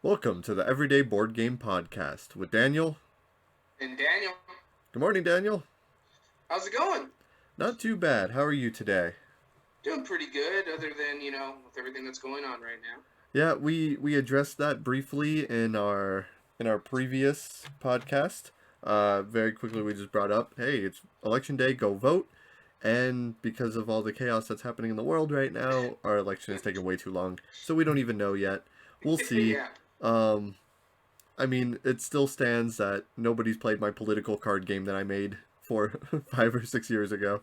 Welcome to the Everyday Board Game Podcast with Daniel. And Daniel, Good morning, Daniel. how's it going? Not too bad. How are you today? Doing pretty good, other than, with everything that's going on right now. Yeah, we addressed that briefly in our previous podcast. Very quickly, we just brought up, hey, it's election day, go vote. And because of all the chaos that's happening in the world right now, our election is taking way too long, so we don't even know yet. We'll see. Yeah. Um, I mean, it still stands that nobody's played my political card game that I made for 5 or 6 years ago.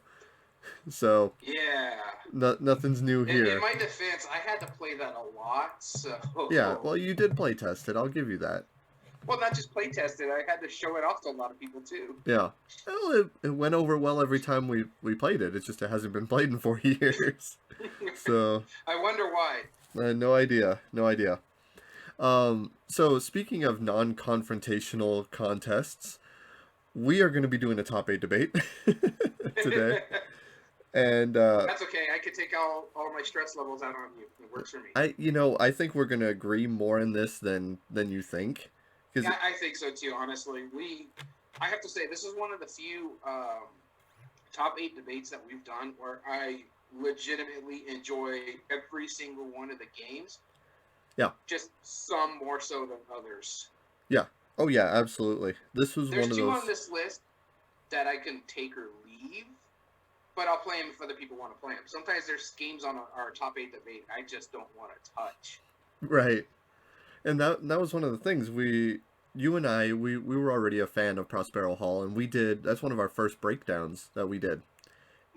So Yeah. nothing's new In here. my defense, I had to play that a lot, so. Yeah, well, you did play test it. I'll give you that. Well, not just play test it, I had to show it off to a lot of people, too. Yeah. Well, it went over well every time we played it. It's just it hasn't been played in 4 years. So, I wonder why. no idea. No idea. So speaking of non-confrontational contests, we are going to be doing a top 8 debate today. And That's okay. I could take all my stress levels out on you. It works for me. I think we're going to agree more in this than you think. Yeah, I think so, too, honestly. I have to say, this is one of the few top 8 debates that we've done where I legitimately enjoy every single one of the games. Yeah. Just some more so than others. Yeah. Oh yeah, absolutely. This was There's one of two those. on this list that I can take or leave, but I'll play them if other people want to play them. Sometimes there's games on our top 8 debate I just don't want to touch. Right. And that was one of the things you and I we were already a fan of Prospero Hall, and that's one of our first breakdowns that we did.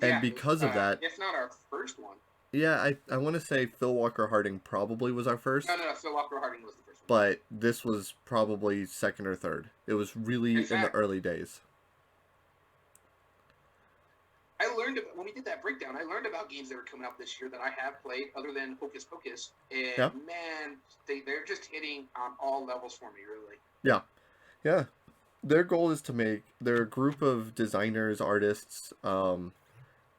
And Yeah, because of that, if not our first one. yeah, I want to say Phil Walker Harding probably was our first. No, Phil Walker Harding was the first one. But this was probably second or third. It was really in the early days. I learned about, when we did that breakdown, I learned about games that were coming out this year that I have played other than Hocus Pocus. And Yeah. man, they're just hitting on all levels for me, really. Yeah. Yeah. Their goal is to make their group of designers, artists,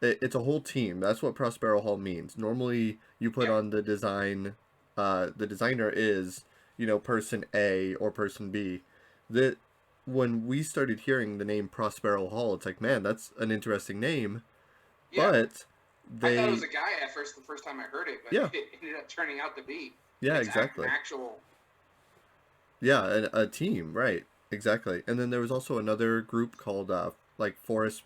it's a whole team. That's what Prospero Hall means. Normally you put on the design, the designer is, person A or person B. That when we started hearing the name Prospero Hall, it's like, man, that's an interesting name. Yeah. But I thought it was a guy at first, the first time I heard it, but yeah. it ended up turning out to be. Yeah, exactly. Actual. Yeah, a team, right? Exactly. And then there was also another group called Forest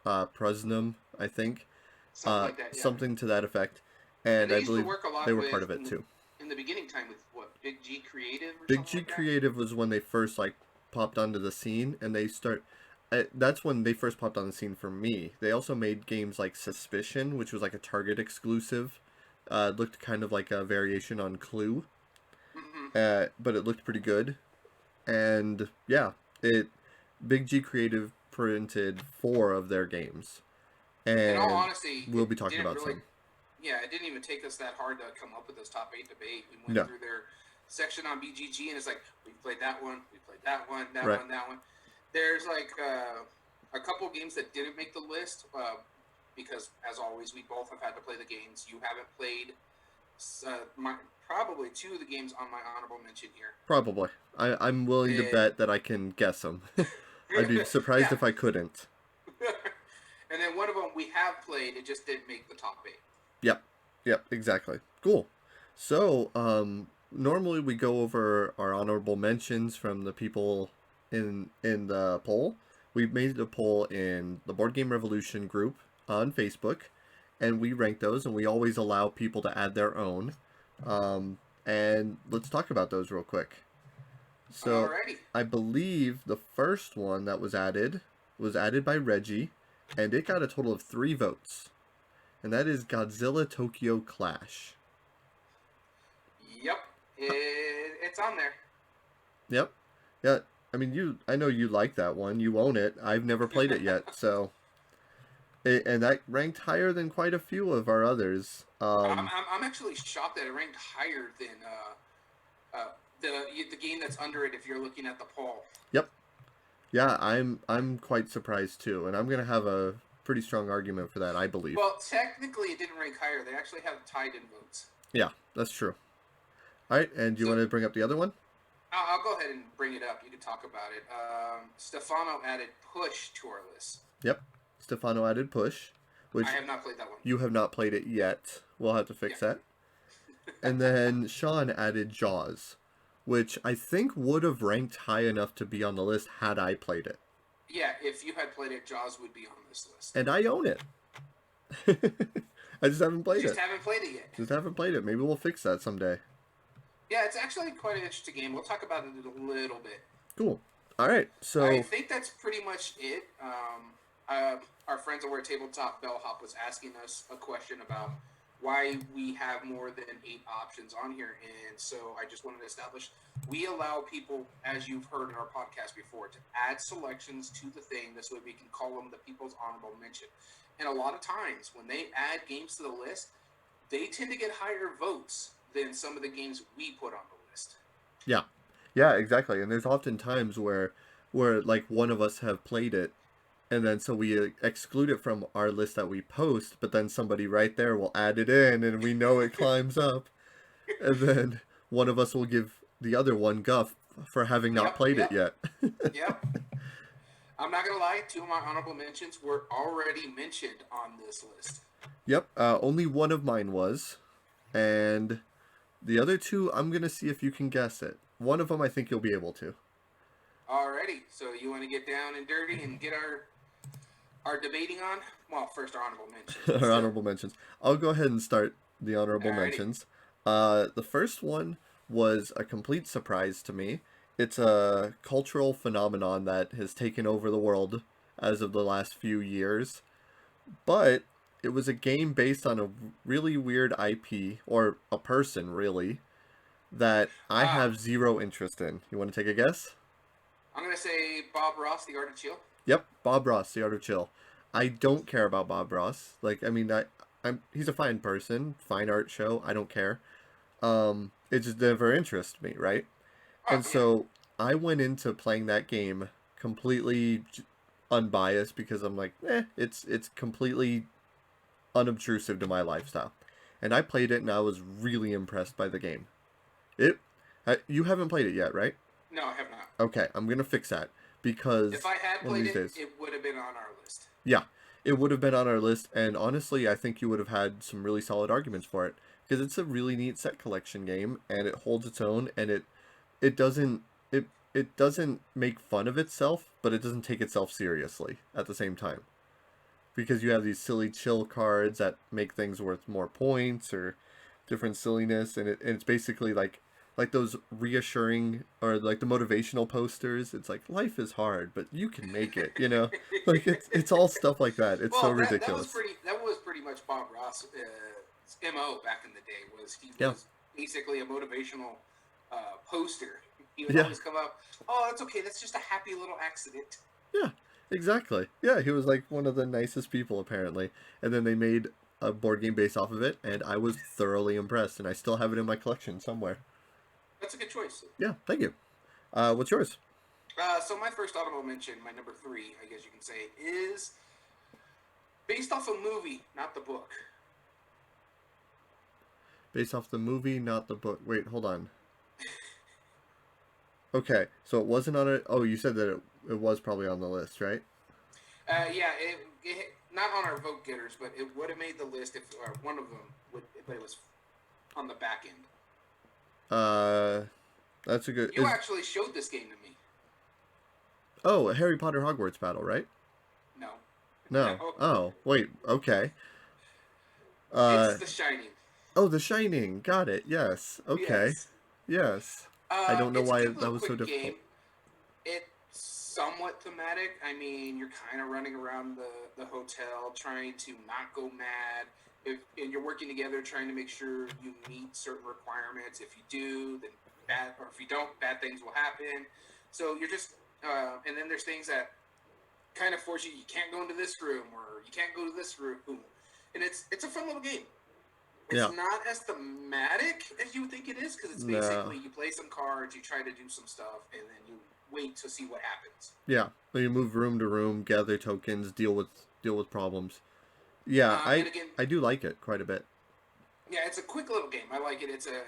Presnum, I think. Something like that. Yeah. Something to that effect. And I believe they were part of it too. In the beginning time with what, Big G Creative or Big something G like that? Creative was when they first popped onto the scene, and that's when they first popped on the scene for me. They also made games like Suspicion, which was like a Target exclusive. Looked kind of like a variation on Clue. Mm-hmm. But it looked pretty good. And yeah, Big G Creative printed 4 of their games. And in all honesty, we'll be talking about some. Yeah, it didn't even take us that hard to come up with this top 8 debate. We went through their section on BGG, and it's like, we played that one, we played that one, that one. There's like a couple games that didn't make the list because, as always, we both have had to play the games. You haven't played probably 2 of the games on my honorable mention here. Probably. I'm willing to bet that I can guess them. I'd be surprised if I couldn't. And then one of them we have played, it just didn't make the top 8. Yep, exactly. Cool. So, normally we go over our honorable mentions from the people in the poll. We've made a poll in the Board Game Revolution group on Facebook, and we rank those, and we always allow people to add their own. And let's talk about those real quick. So, alrighty. I believe the first one that was added by Reggie, and it got a total of 3 votes. And that is Godzilla Tokyo Clash. Yep, it's on there. Yep. Yeah, I mean, I know you like that one. You own it. I've never played it yet, so... and that ranked higher than quite a few of our others. I'm actually shocked that it ranked higher than the game that's under it if you're looking at the poll. Yep. Yeah, I'm quite surprised too, and I'm gonna have a pretty strong argument for that, I believe. Well, technically, it didn't rank higher. They actually have tied in votes. Yeah, that's true. All right, and do you want to bring up the other one? I'll go ahead and bring it up. You can talk about it. Stefano added Push to our list. Yep. Stefano added Push, I which have not played that one. you have not played it yet. We'll have to Yeah. fix that. And then Sean added Jaws, which I think would have ranked high enough to be on the list had I played it. Yeah, if you had played it, Jaws would be on this list. And I own it. I just haven't played it. Just haven't played it yet. Just haven't played it. Maybe we'll fix that someday. Yeah, it's actually quite an interesting game. We'll talk about it in a little bit. Cool. All right. So I think that's pretty much it. Our friends over at Tabletop Bellhop was asking us a question about why we have more than 8 options on here, and so I just wanted to establish we allow people, as you've heard in our podcast before, to add selections to the thing. This way we can call them the people's honorable mention. And a lot of times when they add games to the list, they tend to get higher votes than some of the games we put on the list. yeah, yeah, exactly. And there's often times where like one of us have played it, and then so we exclude it from our list that we post, but then somebody right there will add it in, and we know it climbs up, and then one of us will give the other one guff for having not played it yet. Yep. I'm not gonna lie, 2 of my honorable mentions were already mentioned on this list. Yep, only one of mine was, and the other 2, I'm gonna see if you can guess it. One of them, I think you'll be able to. Alrighty, so you want to get down and dirty and get our debating on? Well, first our honorable mentions. Our honorable mentions. I'll go ahead and start the honorable Alrighty. mentions. The first one was a complete surprise to me. It's a cultural phenomenon that has taken over the world as of the last few years. But it was a game based on a really weird IP, or a person, really, that I have zero interest in. You want to take a guess? I'm going to say Bob Ross, The Art of Chill. Yep, Bob Ross, The Art of Chill. I don't care about Bob Ross. Like, I mean, he's a fine person, fine art show. I don't care. It just never interests me, right? And so I went into playing that game completely unbiased because I'm like, it's completely unobtrusive to my lifestyle. And I played it and I was really impressed by the game. You haven't played it yet, right? No, I have not. Okay, I'm gonna fix that because if I had one of played these it, days, it would have been on our list. yeah, it would have been on our list, and honestly, I think you would have had some really solid arguments for it because it's a really neat set collection game, and it holds its own, and it doesn't make fun of itself, but it doesn't take itself seriously at the same time, because you have these silly chill cards that make things worth more points or different silliness, and it's basically like those reassuring or like the motivational posters. It's like life is hard, but you can make it. You know, like it's all stuff like that. It's so ridiculous. That was pretty much Bob Ross' MO back in the day. Was basically a motivational poster. He would always come up. Oh, that's okay. That's just a happy little accident. Yeah, exactly. Yeah, he was like one of the nicest people apparently, and then they made a board game based off of it, and I was thoroughly impressed, and I still have it in my collection somewhere. That's a good choice. Yeah, thank you. What's yours? So my first honorable mention, my number 3, I guess you can say, is based off a movie, not the book. Based off the movie, not the book. Wait, hold on. Okay, so it wasn't on it. Oh, you said that it was probably on the list, right? Yeah, it not on our vote getters, but it would have made the list if one of them would, but it was on the back end. That's a good. You actually showed this game to me. Oh, Harry Potter Hogwarts battle, right? No. No. Oh, wait. Okay. It's The Shining. Oh, The Shining. Got it. Yes. Okay. Yes. I don't know why that was so difficult. Game. It's somewhat thematic. I mean, you're kind of running around the hotel trying to not go mad. And you're working together trying to make sure you meet certain requirements. If you do, then bad, or if you don't, bad things will happen. So you're just, and then there's things that kind of force you. You can't go into this room, or you can't go to this room. And it's a fun little game. It's not as thematic as you would think it is, because it's basically you play some cards, you try to do some stuff, and then you wait to see what happens. Yeah, you move room to room, gather tokens, deal with problems. Yeah, I do like it quite a bit. Yeah, it's a quick little game. I like it. It's a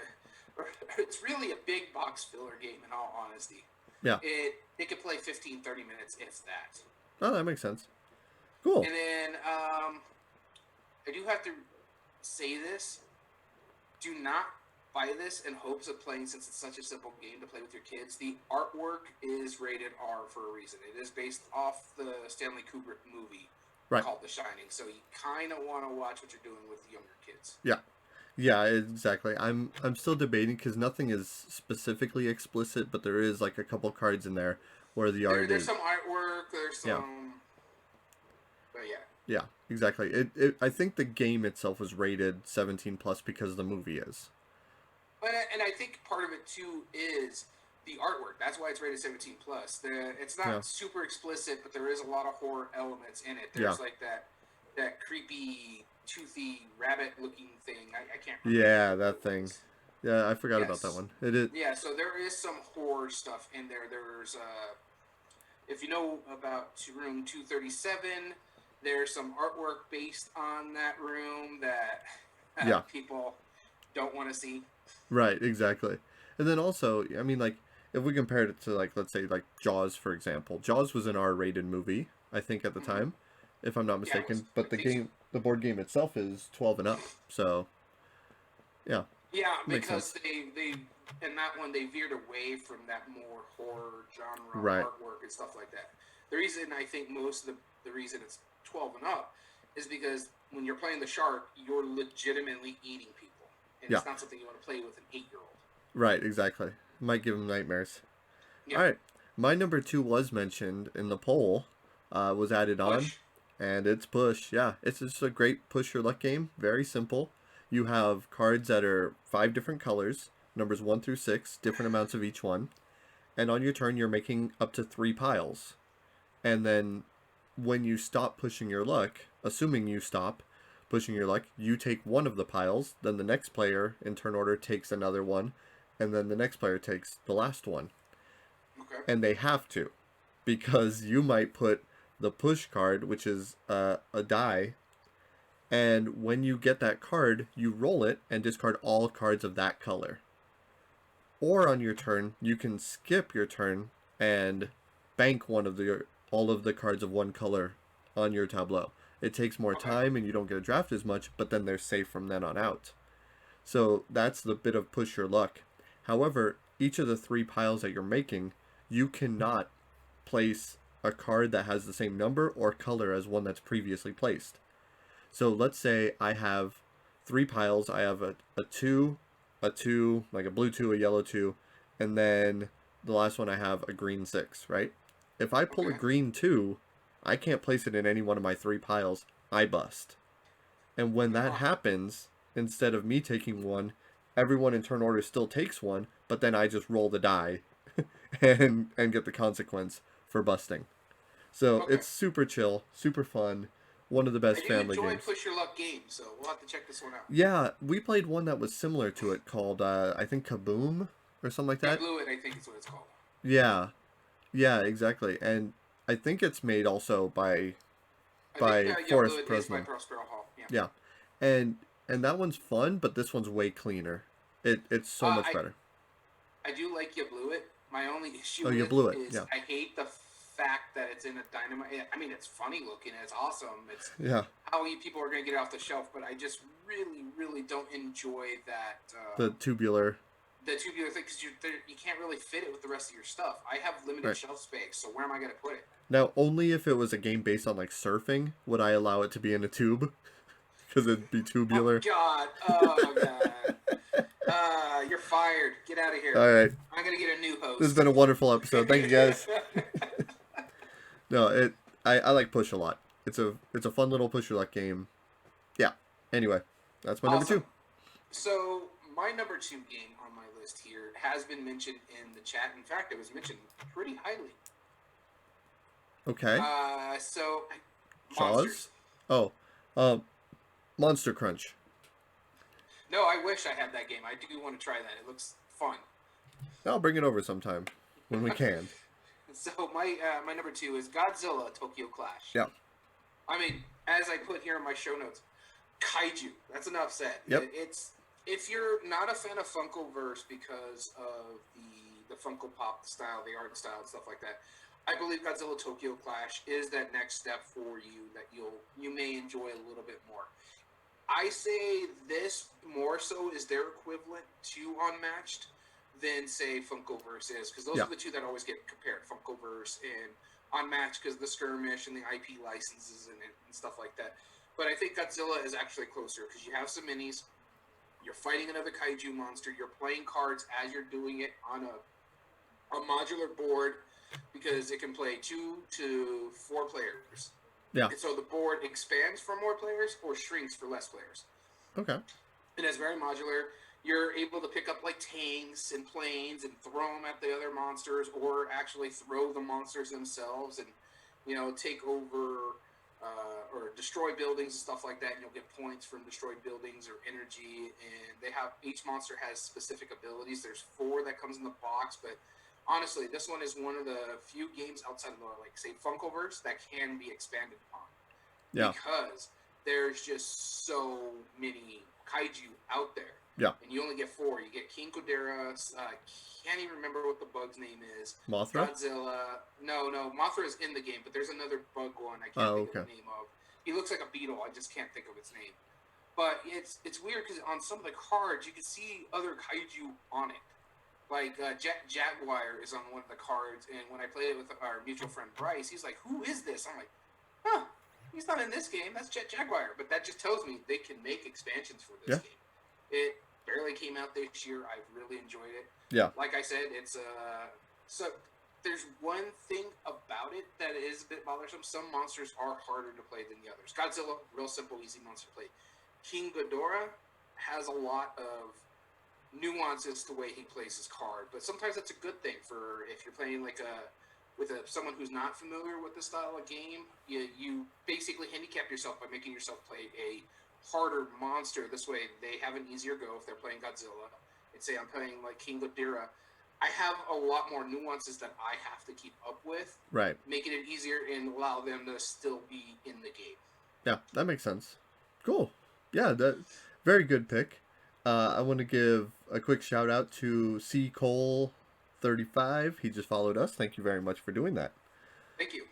it's really a big box filler game in all honesty. Yeah. It could play 15, 30 minutes if that. Oh, that makes sense. Cool. And then I do have to say this: do not buy this in hopes of playing, since it's such a simple game to play with your kids. The artwork is rated R for a reason. It is based off the Stanley Kubrick movie called The Shining, so you kind of want to watch what you're doing with the younger kids. Yeah. Yeah, exactly. I'm still debating because nothing is specifically explicit, but there is like a couple cards in there where the art there's some artwork. There's some. Yeah. But yeah. Yeah, exactly. I think the game itself was rated 17 plus because the movie is. And I think part of it too is the artwork. That's why it's rated 17 plus. It's not super explicit, but there is a lot of horror elements in it. There's like that creepy, toothy rabbit-looking thing. I can't remember. Yeah, that thing. Yeah, I forgot about that one. It is. Yeah, so there is some horror stuff in there. There's if you know about room 237, there's some artwork based on that room that people don't want to see. Right, exactly. And then also, I mean, like, if we compared it to, like, let's say, like, Jaws, for example. Jaws was an R-rated movie, I think, at the time, if I'm not mistaken. But the board game itself is 12 and up, so, yeah. Yeah, because they in that one, they veered away from that more horror genre artwork and stuff like that. The reason, I think, most of the reason it's 12 and up is because when you're playing the shark, you're legitimately eating people. And it's not something you want to play with an 8-year-old. Right, exactly. Might give them nightmares. Yeah. All right. My number 2 was mentioned in the poll, was added on, and it's Push. Yeah, it's just a great push your luck game. Very simple. You have cards that are 5 different colors, numbers 1 through 6, different amounts of each one. And on your turn, you're making up to 3 piles. And then when you stop pushing your luck, assuming you stop pushing your luck, you take one of the piles, then the next player in turn order takes another one, and then the next player takes the last one. Okay. And they have to, because you might put the push card, which is a die, and when you get that card, you roll it and discard all cards of that color. Or on your turn, you can skip your turn and bank all of the cards of one color on your tableau. It takes more time and you don't get a draft as much, but then they're safe from then on out. So that's the bit of push your luck. However, each of the 3 piles that you're making, you cannot place a card that has the same number or color as one that's previously placed. So let's say I have 3 piles. I have a 2, like a blue 2, a yellow 2, and then the last one I have a green 6, right? If I pull a green 2, I can't place it in any one of my 3 piles. I bust. And when that happens, instead of me taking one, everyone in turn order still takes one, but then I just roll the die and get the consequence for busting. So it's super chill, super fun, one of the best family games. I enjoy push your luck games, so we'll have to check this one out. Yeah, we played one that was similar to it called, I think, Kaboom or something like that. Blew It, I think is what it's called. Yeah, exactly. And I think it's made also by Forrest President. By Prospero Hall. Yeah. And that one's fun, but this one's way cleaner. It's so much better. I do like You Blew It. My only issue is I hate the fact that it's in a dynamite. I mean, it's funny looking. It's awesome. It's how people are going to get it off the shelf, but I just really, really don't enjoy that. The tubular thing, because you can't really fit it with the rest of your stuff. I have limited shelf space, so where am I going to put it? Now, only if it was a game based on, like, surfing would I allow it to be in a tube. Because it'd be tubular. Oh, God. You're fired. Get out of here. All right. I'm going to get a new host. This has been a wonderful episode. Thank you, guys. No, I like Push a lot. It's a fun little push your luck game. Yeah. Anyway, that's my number 2. So, my number 2 game on my list here has been mentioned in the chat. In fact, it was mentioned pretty highly. Okay. Monsters. Jaws? Oh. Monster Crunch. No, I wish I had that game. I do want to try that. It looks fun. I'll bring it over sometime when we can. So my number 2 is Godzilla Tokyo Clash. Yeah. I mean, as I put here in my show notes, kaiju. That's enough said. Yep. It's if you're not a fan of Funkoverse because of the Funko Pop style, the art style, and stuff like that, I believe Godzilla Tokyo Clash is that next step for you that you may enjoy a little bit more. I say this more so is their equivalent to Unmatched than say Funkoverse is, because those Yeah. are the two that always get compared, Funkoverse and Unmatched, because the skirmish and the IP licenses and stuff like that. But I think Godzilla is actually closer because you have some minis, you're fighting another kaiju monster, you're playing cards as you're doing it on a modular board because it can play 2 to 4 players. Yeah. And so the board expands for more players or shrinks for less players. Okay. And it's very modular. You're able to pick up like tanks and planes and throw them at the other monsters, or actually throw the monsters themselves and, take over or destroy buildings and stuff like that. And you'll get points from destroyed buildings or energy. And each monster has specific abilities. There's 4 that comes in the box, but honestly, this one is one of the few games outside of the, like, say, Funkoverse that can be expanded upon. Yeah. Because there's just so many kaiju out there. Yeah. And you only get 4. You get King Ghidorah. Can't even remember what the bug's name is. Mothra? Godzilla. No. Mothra is in the game, but there's another bug one I can't think of the name of. He looks like a beetle. I just can't think of its name. But it's weird because on some of the cards, you can see other kaiju on it. Like, Jaguar is on one of the cards, and when I played it with our mutual friend Bryce, he's like, "Who is this?" I'm like, "Huh, he's not in this game. That's Jaguar." But that just tells me they can make expansions for this game. It barely came out this year. I really enjoyed it. Yeah. Like I said, it's so there's one thing about it that is a bit bothersome. Some monsters are harder to play than the others. Godzilla, real simple, easy monster to play. King Ghidorah has a lot of nuances to the way he plays his card, but sometimes that's a good thing for if you're playing like someone who's not familiar with the style of game. You basically handicap yourself by making yourself play a harder monster. This way they have an easier go if they're playing Godzilla. And say I'm playing like King Ghidorah, I have a lot more nuances that I have to keep up with, right, making it easier and allow them to still be in the game. Yeah, that makes sense. Cool. Yeah, that very good pick. I want to give a quick shout out to C Cole 35. He just followed us. Thank you very much for doing that. Thank you.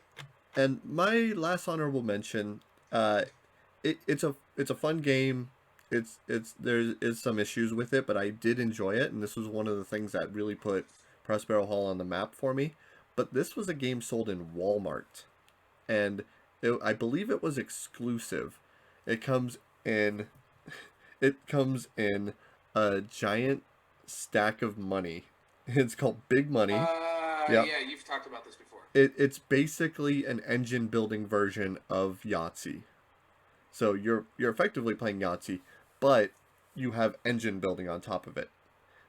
And my last honorable mention, it's a fun game. There is some issues with it, but I did enjoy it, and this was one of the things that really put Prospero Hall on the map for me. But this was a game sold in Walmart, and I believe it was exclusive. It comes in a giant stack of money. It's called Big Money. Yeah, you've talked about this before. It's basically an engine building version of Yahtzee. So you're effectively playing Yahtzee, but you have engine building on top of it.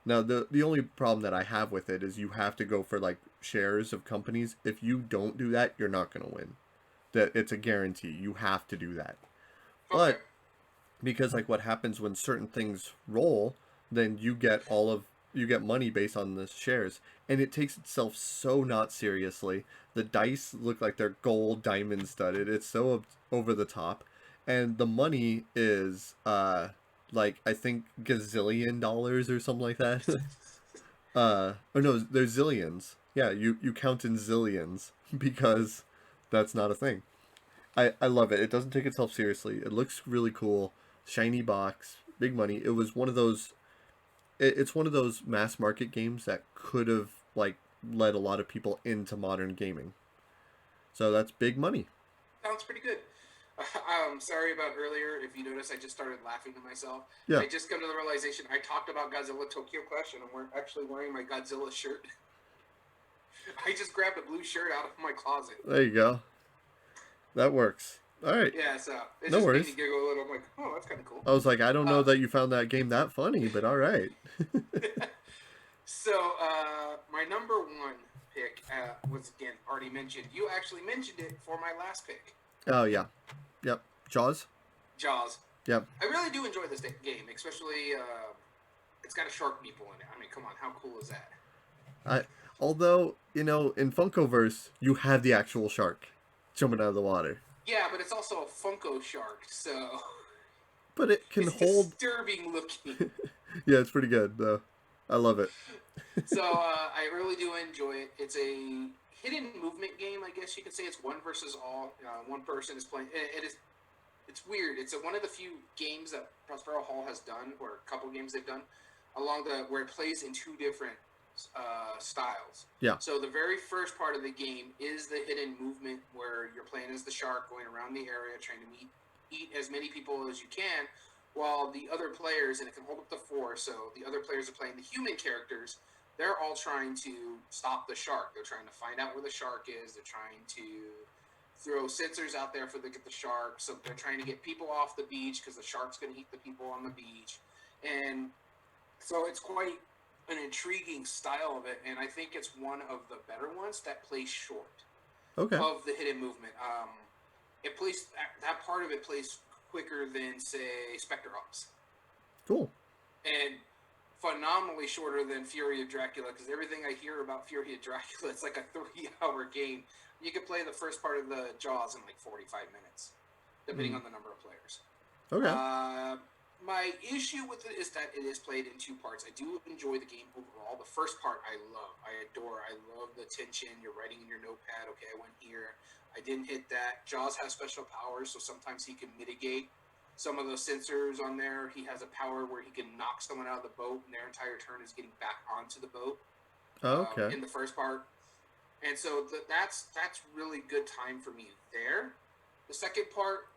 Now the only problem that I have with it is you have to go for like shares of companies. If you don't do that, you're not going to win. That it's a guarantee. You have to do that. Okay. But because like what happens when certain things roll, then you get money based on the shares, and it takes itself so not seriously. The dice look like they're gold diamond studded. It's so over the top, and the money is like I think gazillion dollars or something like that. Or no, there's zillions. Yeah, you count in zillions because that's not a thing. I love it. It doesn't take itself seriously. It looks really cool. Shiny box, big money. It was one of those. It's one of those mass market games that could have like led a lot of people into modern gaming. So that's big money. Sounds pretty good. Sorry about earlier. If you notice, I just started laughing to myself. Yeah. I just come to the realization I talked about Godzilla Tokyo Clash, and I'm actually wearing my Godzilla shirt. I just grabbed a blue shirt out of my closet. There you go. That works. All right. Yeah, so it's No just worries. made me giggle a little. I'm like, oh, that's kind of cool. I was like, I don't know that you found that game that funny, but all right. So, my number 1 pick was, again, already mentioned. You actually mentioned it for my last pick. Oh, yeah. Yep. Jaws? Jaws. Yep. I really do enjoy this game, especially it's got a shark meeple in it. I mean, come on, how cool is that? Although, in Funkoverse, you have the actual shark jumping out of the water. Yeah, but it's also a Funko shark, so... But it can it's hold... disturbing looking. Yeah, it's pretty good though. I love it. So I really do enjoy it. It's a hidden movement game, I guess you could say. It's one versus all. One person is playing. It is. It's weird. It's one of the few games that Prospero Hall has done, or a couple games they've done, along the where it plays in two different styles. Yeah. So the very first part of the game is the hidden movement, where you're playing as the shark, going around the area, trying to eat as many people as you can, while the other players, and it can hold up to four. So the other players are playing the human characters. They're all trying to stop the shark. They're trying to find out where the shark is. They're trying to throw sensors out there for the get the shark. So they're trying to get people off the beach because the shark's going to eat the people on the beach, and so it's quite an intriguing style of it. And I think it's one of the better ones that plays short Okay. of the hidden movement. It plays that part of it plays quicker than say Spectre Ops, Cool. and phenomenally shorter than Fury of Dracula, because everything I hear about Fury of Dracula, it's like a 3-hour game. You could play the first part of the Jaws in like 45 minutes, depending Mm. on the number of players. Okay. My issue with it is that it is played in two parts. I do enjoy the game overall. The first part I love, I adore. I love the tension. You're writing in your notepad, okay, I went here, I didn't hit that. Jaws has special powers, so sometimes he can mitigate some of those sensors on there. He has a power where he can knock someone out of the boat, and their entire turn is getting back onto the boat Okay. in the first part. And so that's really good time for me there. The second part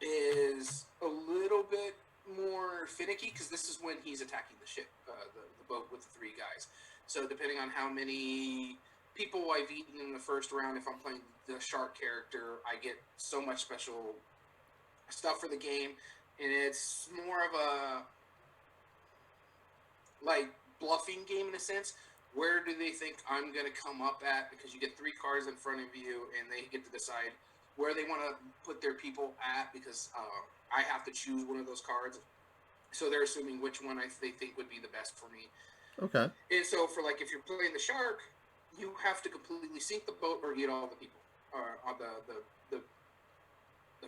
is a little bit more finicky because this is when he's attacking the ship, the boat with the three guys. So depending on how many people I've eaten in the first round, if I'm playing the shark character, I get so much special stuff for the game, and it's more of a like bluffing game in a sense. Where do they think I'm going to come up at? Because you get three cards in front of you, and they get to decide where they want to put their people at. Because I have to choose one of those cards, so they're assuming which one they think would be the best for me. Okay. And so, for like, if you're playing the shark, you have to completely sink the boat or eat all the people, or all the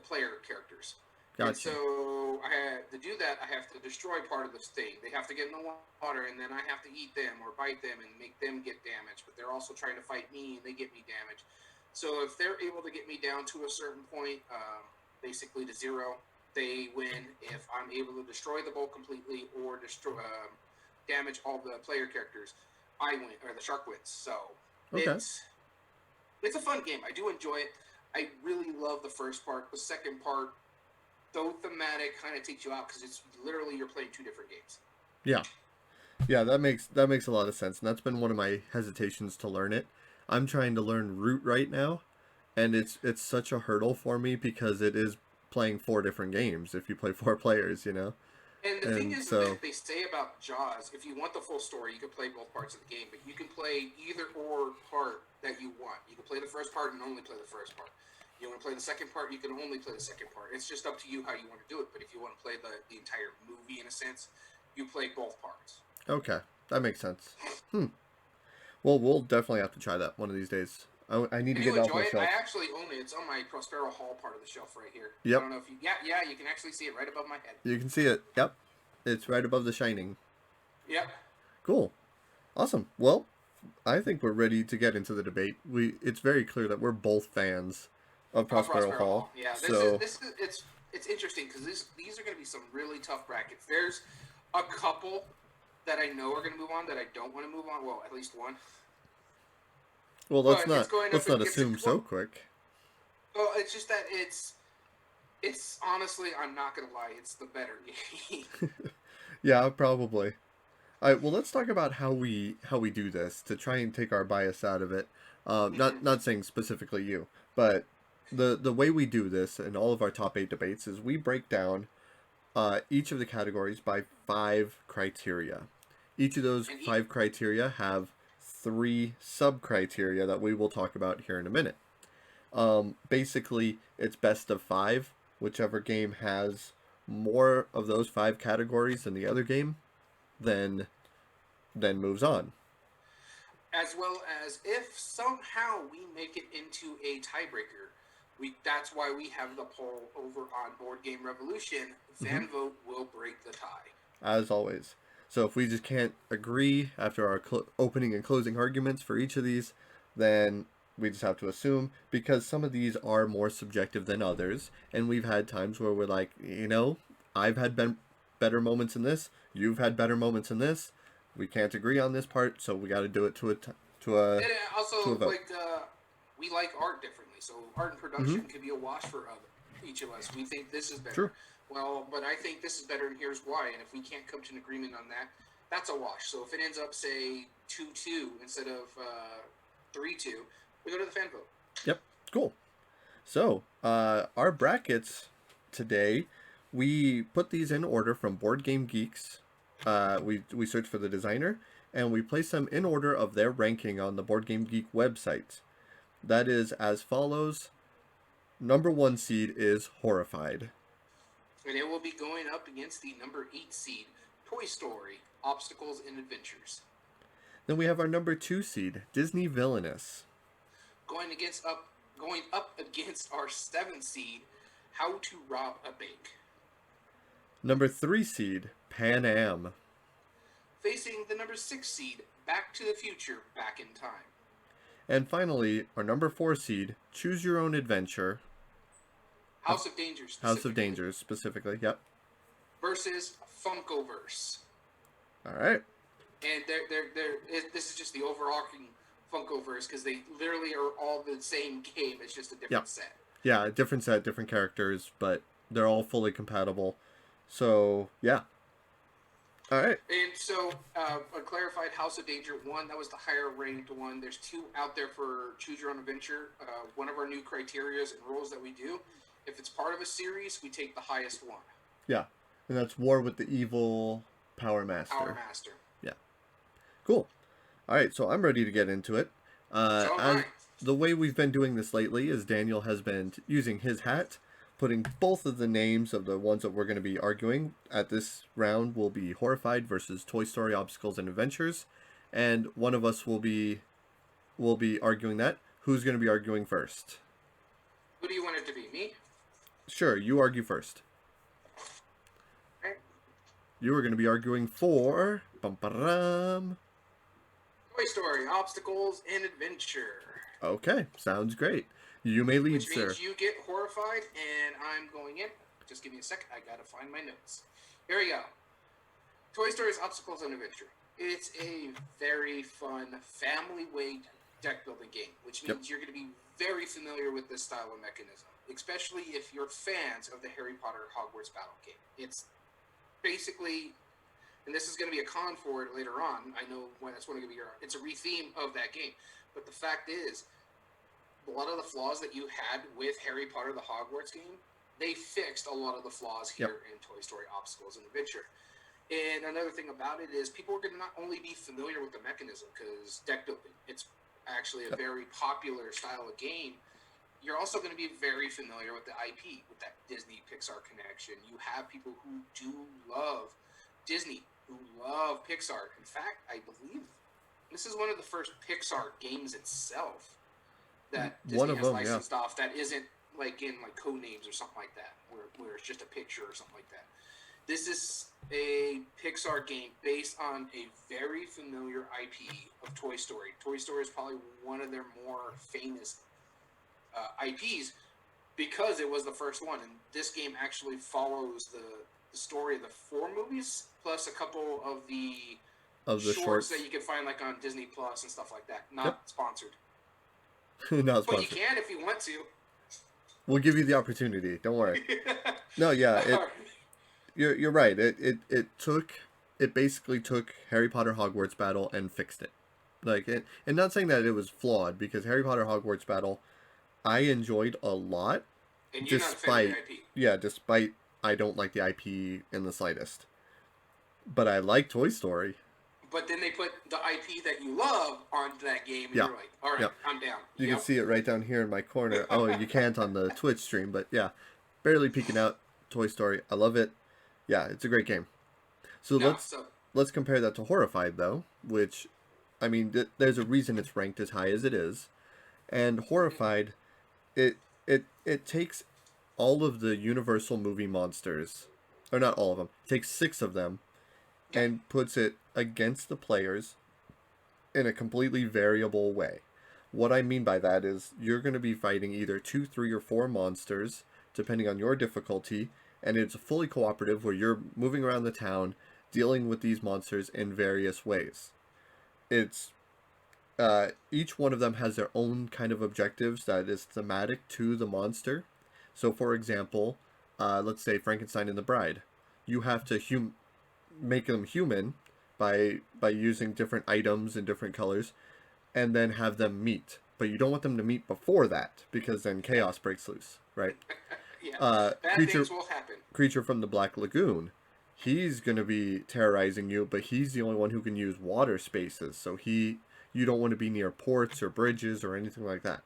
player characters. And Gotcha. so I had to do that. I have to destroy part of this thing. They have to get in the water, and then I have to eat them or bite them and make them get damaged. But they're also trying to fight me, and they get me damaged. So if they're able to get me down to a certain point, basically to zero, they win. If I'm able to destroy the boat completely or destroy damage all the player characters, I win, or the shark wins. So Okay. it's a fun game. I do enjoy it. I really love the first part. The second part, though thematic, kind of takes you out because it's literally you're playing two different games. Yeah. Yeah, that makes a lot of sense, and that's been one of my hesitations to learn it. I'm trying to learn Root right now, and it's such a hurdle for me because it is playing four different games if you play four players, you know. And the thing And is so, that they say about Jaws, if you want the full story, you can play both parts of the game, but you can play either or part that you want. You can play the first part and only play the first part. You want to play the second part, you can only play the second part. It's just up to you how you want to do it. But if you want to play the entire movie in a sense, you play both parts. okay, that makes sense. Hmm. Well, we'll definitely have to try that one of these days. I need to And get you it off enjoy my it? I shelf. actually own it. It's on my Prospero Hall part of the shelf right here. I Yep, don't know if you. Yeah, you can actually see it right above my head. you can see it. Yep, it's right above The Shining. Yep. Cool. Awesome. Well, I think we're ready to get into the debate. It's very clear that we're both fans of Prospero Prospero Hall. Hall. Yeah, So, this is it's interesting because these are going to be some really tough brackets. There's a couple that I know are going to move on that I don't want to move on. Well, at least one. well, let's But it's not going up let's not against a assume so quick. well, it's just that it's honestly, I'm not going to lie, it's the better game. Yeah, probably. All right. Well, let's talk about how we do this to try and take our bias out of it. Hmm. Not saying specifically you, but the way we do this in all of our top eight debates is we break down each of the categories by five criteria. Each of those And five criteria have three sub criteria that we will talk about here in a minute. Basically, it's best of five. Whichever game has more of those five categories than the other game, then moves on. as well as if somehow we make it into a tiebreaker, that's why we have the poll over on Board Game Revolution. Hmm. Fan vote will break the tie. as always. So if we just can't agree after our opening and closing arguments for each of these, then we just have to assume, because some of these are more subjective than others, and we've had times where we're like, I've had better moments in this, you've had better moments in this, we can't agree on this part, so we got to do it to a And to a also, vote. like, we like art differently. So art and Mm-hmm. production can be a wash for each of us. We think this is better. True. Well, but I think this is better, and here's why. And if we can't come to an agreement on that, that's a wash. So if it ends up, say, 2-2 instead of 3-2, we go to the fan vote. Yep. Cool. So, our brackets today, we put these in order from Board Game Geeks. We search for the designer, and we place them in order of their ranking on the Board Game Geek website. That is as follows. Number 1 seed is Horrified. And it will be going up against the number 8 seed, Toy Story, Obstacles and Adventures. Then we have our number 2 seed, Disney Villainous. Going up against our 7th seed, How to Rob a Bank. Number 3 seed, Pan Am. Facing the number 6 seed, Back to the Future, Back in Time. And finally, our number 4 seed, Choose Your Own Adventure. House of Dangers. House of Dangers, specifically, yep. Versus Funkoverse. All right. And this is just the overarching Funkoverse, because they literally are all the same game. It's just a different set. Yeah, different set, different characters, but they're all fully compatible. So, yeah. All right. And so, a clarified House of Danger 1, that was the higher ranked one. There's 2 out there for Choose Your Own Adventure. One of our new criterias and rules that we do, if it's part of a series, we take the highest one. Yeah, and that's War with the Evil Power Master. Power Master. Yeah. Cool. All right, so I'm ready to get into it. The way we've been doing this lately is Daniel has been using his hat, putting both of the names of the ones that we're going to be arguing at this round will be Horrified versus Toy Story Obstacles and Adventures, and one of us will be arguing that. Who's going to be arguing first? Who do you want it to be? Me? Sure, you argue first. Okay. You are going to be arguing for Toy Story, Obstacles, and Adventure. Okay, sounds great. You may lead, Which sir. means you get Horrified, and I'm going in. Just give me a second. I gotta find my notes. Here we go. Toy Story's Obstacles and Adventure. It's a very fun, family-weight deck-building game, which means you're going to be very familiar with this style of mechanism, especially if you're fans of the Harry Potter Hogwarts battle game. It's basically, and this is going to be a con for it later on. I know when it's going to be it's a retheme of that game. But the fact is, a lot of the flaws that you had with Harry Potter the Hogwarts game, they fixed a lot of the flaws here in Toy Story Obstacles and Adventure. And another thing about it is people are going to not only be familiar with the mechanism, because deck building, it's actually a very popular style of game. You're also going to be very familiar with the IP, with that Disney Pixar connection. You have people who do love Disney, who love Pixar. In fact, I believe this is one of the first Pixar games itself that Disney has licensed off that isn't like in like code names or something like that, where it's just a picture or something like that. This is a Pixar game based on a very familiar IP of Toy Story. Toy Story is probably one of their more famous IPs because it was the first one. And this game actually follows the story of the 4 movies plus a couple of the shorts that you can find like on Disney Plus and stuff like that. Not sponsored. Not sponsored. But you can if you want to. We'll give you the opportunity. Don't worry. No, yeah. You're right. It basically took Harry Potter Hogwarts Battle and fixed it. And not saying that it was flawed, because Harry Potter Hogwarts Battle I enjoyed a lot. And you're not a fan of the IP. Yeah, despite I don't like the IP in the slightest. But I like Toy Story. But then they put the IP that you love onto that game, and you're like, all right, I'm down. You can see it right down here in my corner. Oh, you can't on the Twitch stream, but yeah, barely peeking out. Toy Story, I love it. Yeah, it's a great game. So let's compare that to Horrified, though, which, I mean, there's a reason it's ranked as high as it is. And Horrified, it takes all of the Universal movie monsters, or not all of them, it takes 6 of them, Yeah. and puts it against the players in a completely variable way. What I mean by that is you're going to be fighting either 2, 3, or 4 monsters, depending on your difficulty, and it's fully cooperative where you're moving around the town dealing with these monsters in various ways. It's each one of them has their own kind of objectives that is thematic to the monster. So, for example, let's say Frankenstein and the Bride. You have to make them human by using different items in different colors, and then have them meet. But you don't want them to meet before that because then chaos breaks loose, right? Yeah. Uh, Bad creature things will happen. creature from the Black Lagoon. He's gonna be terrorizing you, but he's the only one who can use water spaces. So you don't want to be near ports or bridges or anything like that.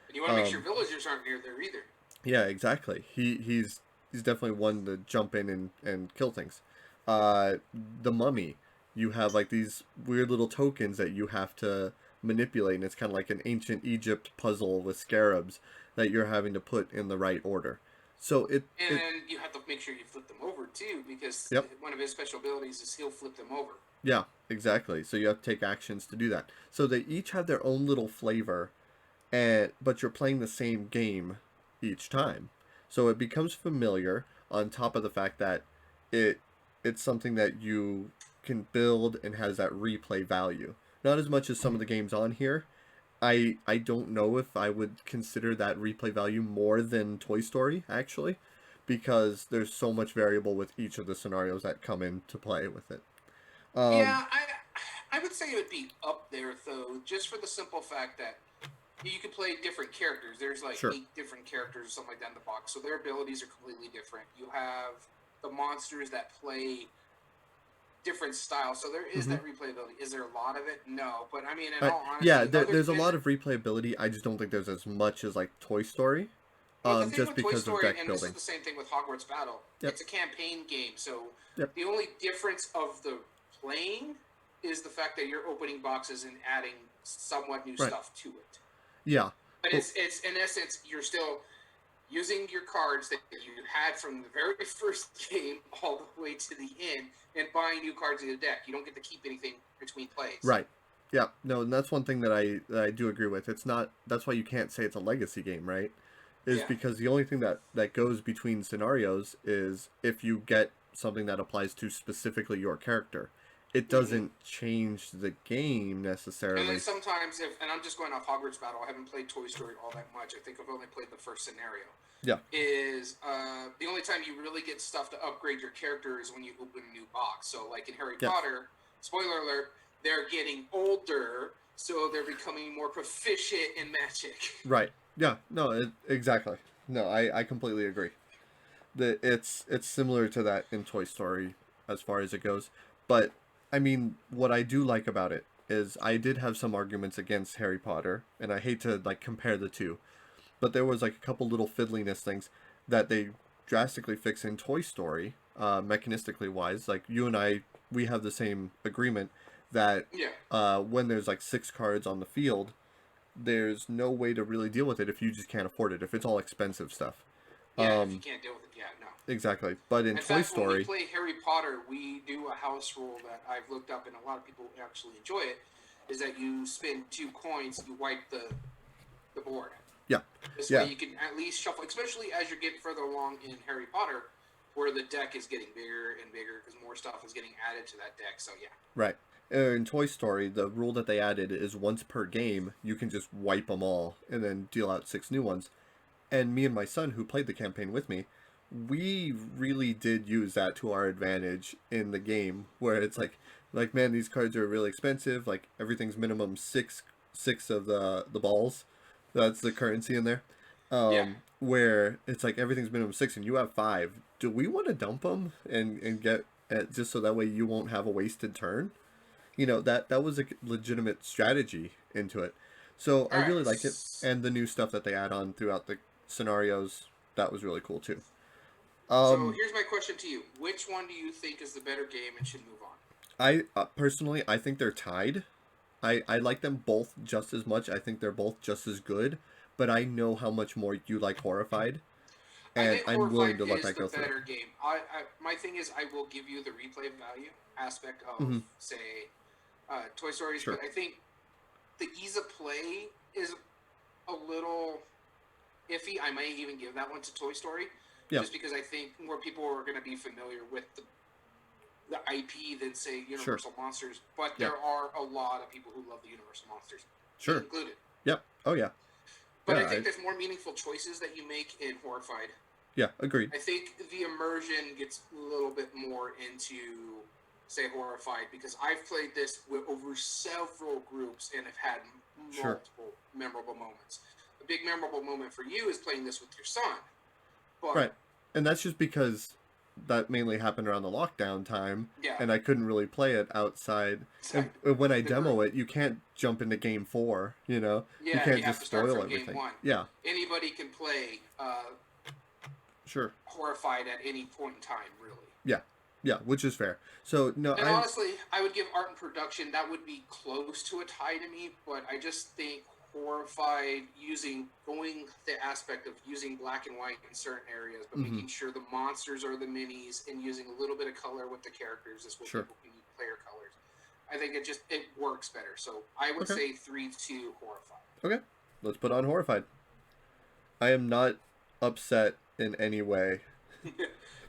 And you want to make sure Um, villagers aren't near there either. yeah, exactly. He's definitely one to jump in and kill things. Uh, the Mummy, you have like these weird little tokens that you have to manipulate, and it's kind of like an ancient Egypt puzzle with scarabs that you're having to put in the right order. So it And you have to make sure you flip them over too, because yep. one of his special abilities is he'll flip them over. Yeah, exactly. So you have to take actions to do that. So they each have their own little flavor, and but you're playing the same game each time. So it becomes familiar on top of the fact that it it's something that you can build and has that replay value. Not as much as some of the games on here. I don't know if I would consider that replay value more than Toy Story actually, because there's so much variable with each of the scenarios that come into play with it. Um, Yeah, I would say it would be up there though, just for the simple fact that you could play different characters. There's like sure. 8 different characters or something like that in the box, so their abilities are completely different. You have the monsters that play different styles, so there is Hmm. that replayability. Is there a lot of it? No, but I mean, in I, all yeah, honesty, other there's a than lot of replayability. I just don't think there's as much as like Toy Story, well, the thing just with Toy because of Story, deck and this is building. the same thing with Hogwarts Battle, Yep, it's a campaign game, so yep, the only difference of the playing is the fact that you're opening boxes and adding somewhat new right. stuff to it. Yeah, But but it's in essence you're still using your cards that you had from the very first game all the way to the end and buying new cards in the deck. You don't get to keep anything between plays. right. Yeah, no, and that's one thing that I do agree with. It's not. That's why you can't say it's a legacy game, right? Is Yeah. because the only thing that goes between scenarios is if you get something that applies to specifically your character. It Mm-hmm. doesn't change the game And then necessarily. sometimes, if and I'm just going off Hogwarts Battle, I haven't played Toy Story all that much. I think I've only played the first scenario. Yeah, Is the only time you really get stuff to upgrade your character is when you open a new box. So, like in Harry yeah, Potter, spoiler alert, they're getting older, so they're becoming more proficient in magic. right. Yeah, no, exactly. No, I completely agree. It's similar to that in Toy Story as far as it goes. But I mean, what I do like about it is I did have some arguments against Harry Potter, and I hate to like compare the two, but there was like a couple little fiddliness things that they drastically fix in Toy Story, mechanistically wise. Like you and I, we have the same agreement that Yeah. when there's like 6 cards on the field, there's no way to really deal with it if you just can't afford it. If it's all expensive stuff. Yeah, if you Um, can't deal with it, yeah, no. exactly. But in In Toy fact, when we Story, play Harry Potter, we do a house rule that I've looked up, and a lot of people actually enjoy it. Is that you spend 2 coins, you wipe the board. yeah, This way, yeah, you can at least shuffle, especially as you're getting further along in Harry Potter, where the deck is getting bigger and bigger because more stuff is getting added to that deck. So yeah, right. In Toy Story, the rule that they added is once per game, you can just wipe them all and then deal out 6 new ones. And me and my son, who played the campaign with me, we really did use that to our advantage in the game, where it's like man, these cards are really expensive. Like everything's minimum six of the balls. That's the currency in there. yeah. Where it's like everything's minimum 6 and you have 5. Do we want to dump them and get just so that way you won't have a wasted turn? That was a legitimate strategy into it. So I All right. really like it, and the new stuff that they add on throughout the scenarios, that was really cool too. So Um, here's my question to you: which one do you think is the better game and should move on? I personally I think they're tied. I like them both just as much. I think they're both just as good, but I know how much more you like Horrified, I and think I'm willing Horrified to let is that the go through. better game. My thing is, I will give you the replay value aspect of, Hmm. say, Toy Stories, Sure. but I think the ease of play is a little iffy. I might even give that one to Toy Story, Yeah. just because I think more people are going to be familiar with the IP than, say, Sure. Universal Monsters. But Yeah. there are a lot of people who love the Universal Monsters, me Sure. included. Yep. Oh yeah. But Yeah. I think there's more meaningful choices that you make in Horrified. Yeah. Agreed. I think the immersion gets a little bit more into, say, Horrified, because I've played this over several groups and have had Sure. multiple memorable moments. A big memorable moment for you is playing this with your son, Right. but And that's just because that mainly happened around the lockdown time, yeah, and I couldn't really play it outside. And when I the group. demo it, you can't jump into game 4, you know? You Yeah, you can't have just to start spoil from game everything. one. Yeah. Anybody can play Sure. Horrified at any point in time, really. Yeah. Yeah, which is fair. So, no, And honestly, I would give art and production, that would be close to a tie to me, but I just think Horrified going the aspect of using black and white in certain areas, but mhm. making sure the monsters are the minis and using a little bit of color with the characters is what Sure. people can use player colors. I think it works better. So I would Okay. say 3-2 Horrified. Okay. Let's put on Horrified. I am not upset in any way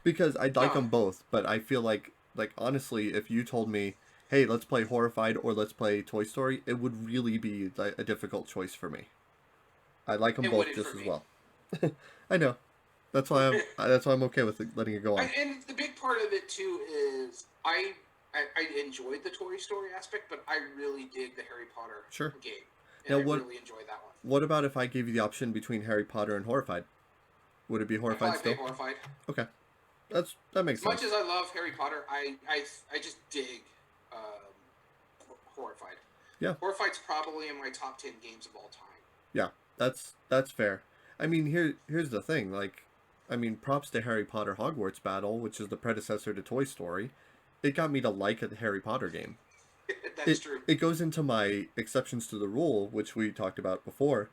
because I'd like No, them both, but I feel like honestly, if you told me, "Hey, let's play Horrified or let's play Toy Story," it would really be like a difficult choice for me. I like them it both wouldn't just for as me. well. I know. That's why I'm okay with letting it go on. And the big part of it too is I enjoyed the Toy Story aspect, but I really dig the Harry Potter Sure. game, and Now I what really enjoyed that one. what about if I gave you the option between Harry Potter and Horrified? Would it be I Horrified probably play still? Horrified. Okay. That makes As much sense. as I love Harry Potter, I just dig Horrified. Yeah. Horrified's probably in my top 10 games of all time. Yeah. That's fair. I mean, here's the thing, like I mean, props to Harry Potter Hogwarts Battle, which is the predecessor to Toy Story. It got me to like a Harry Potter game. That's it true. it goes into my exceptions to the rule, which we talked about before,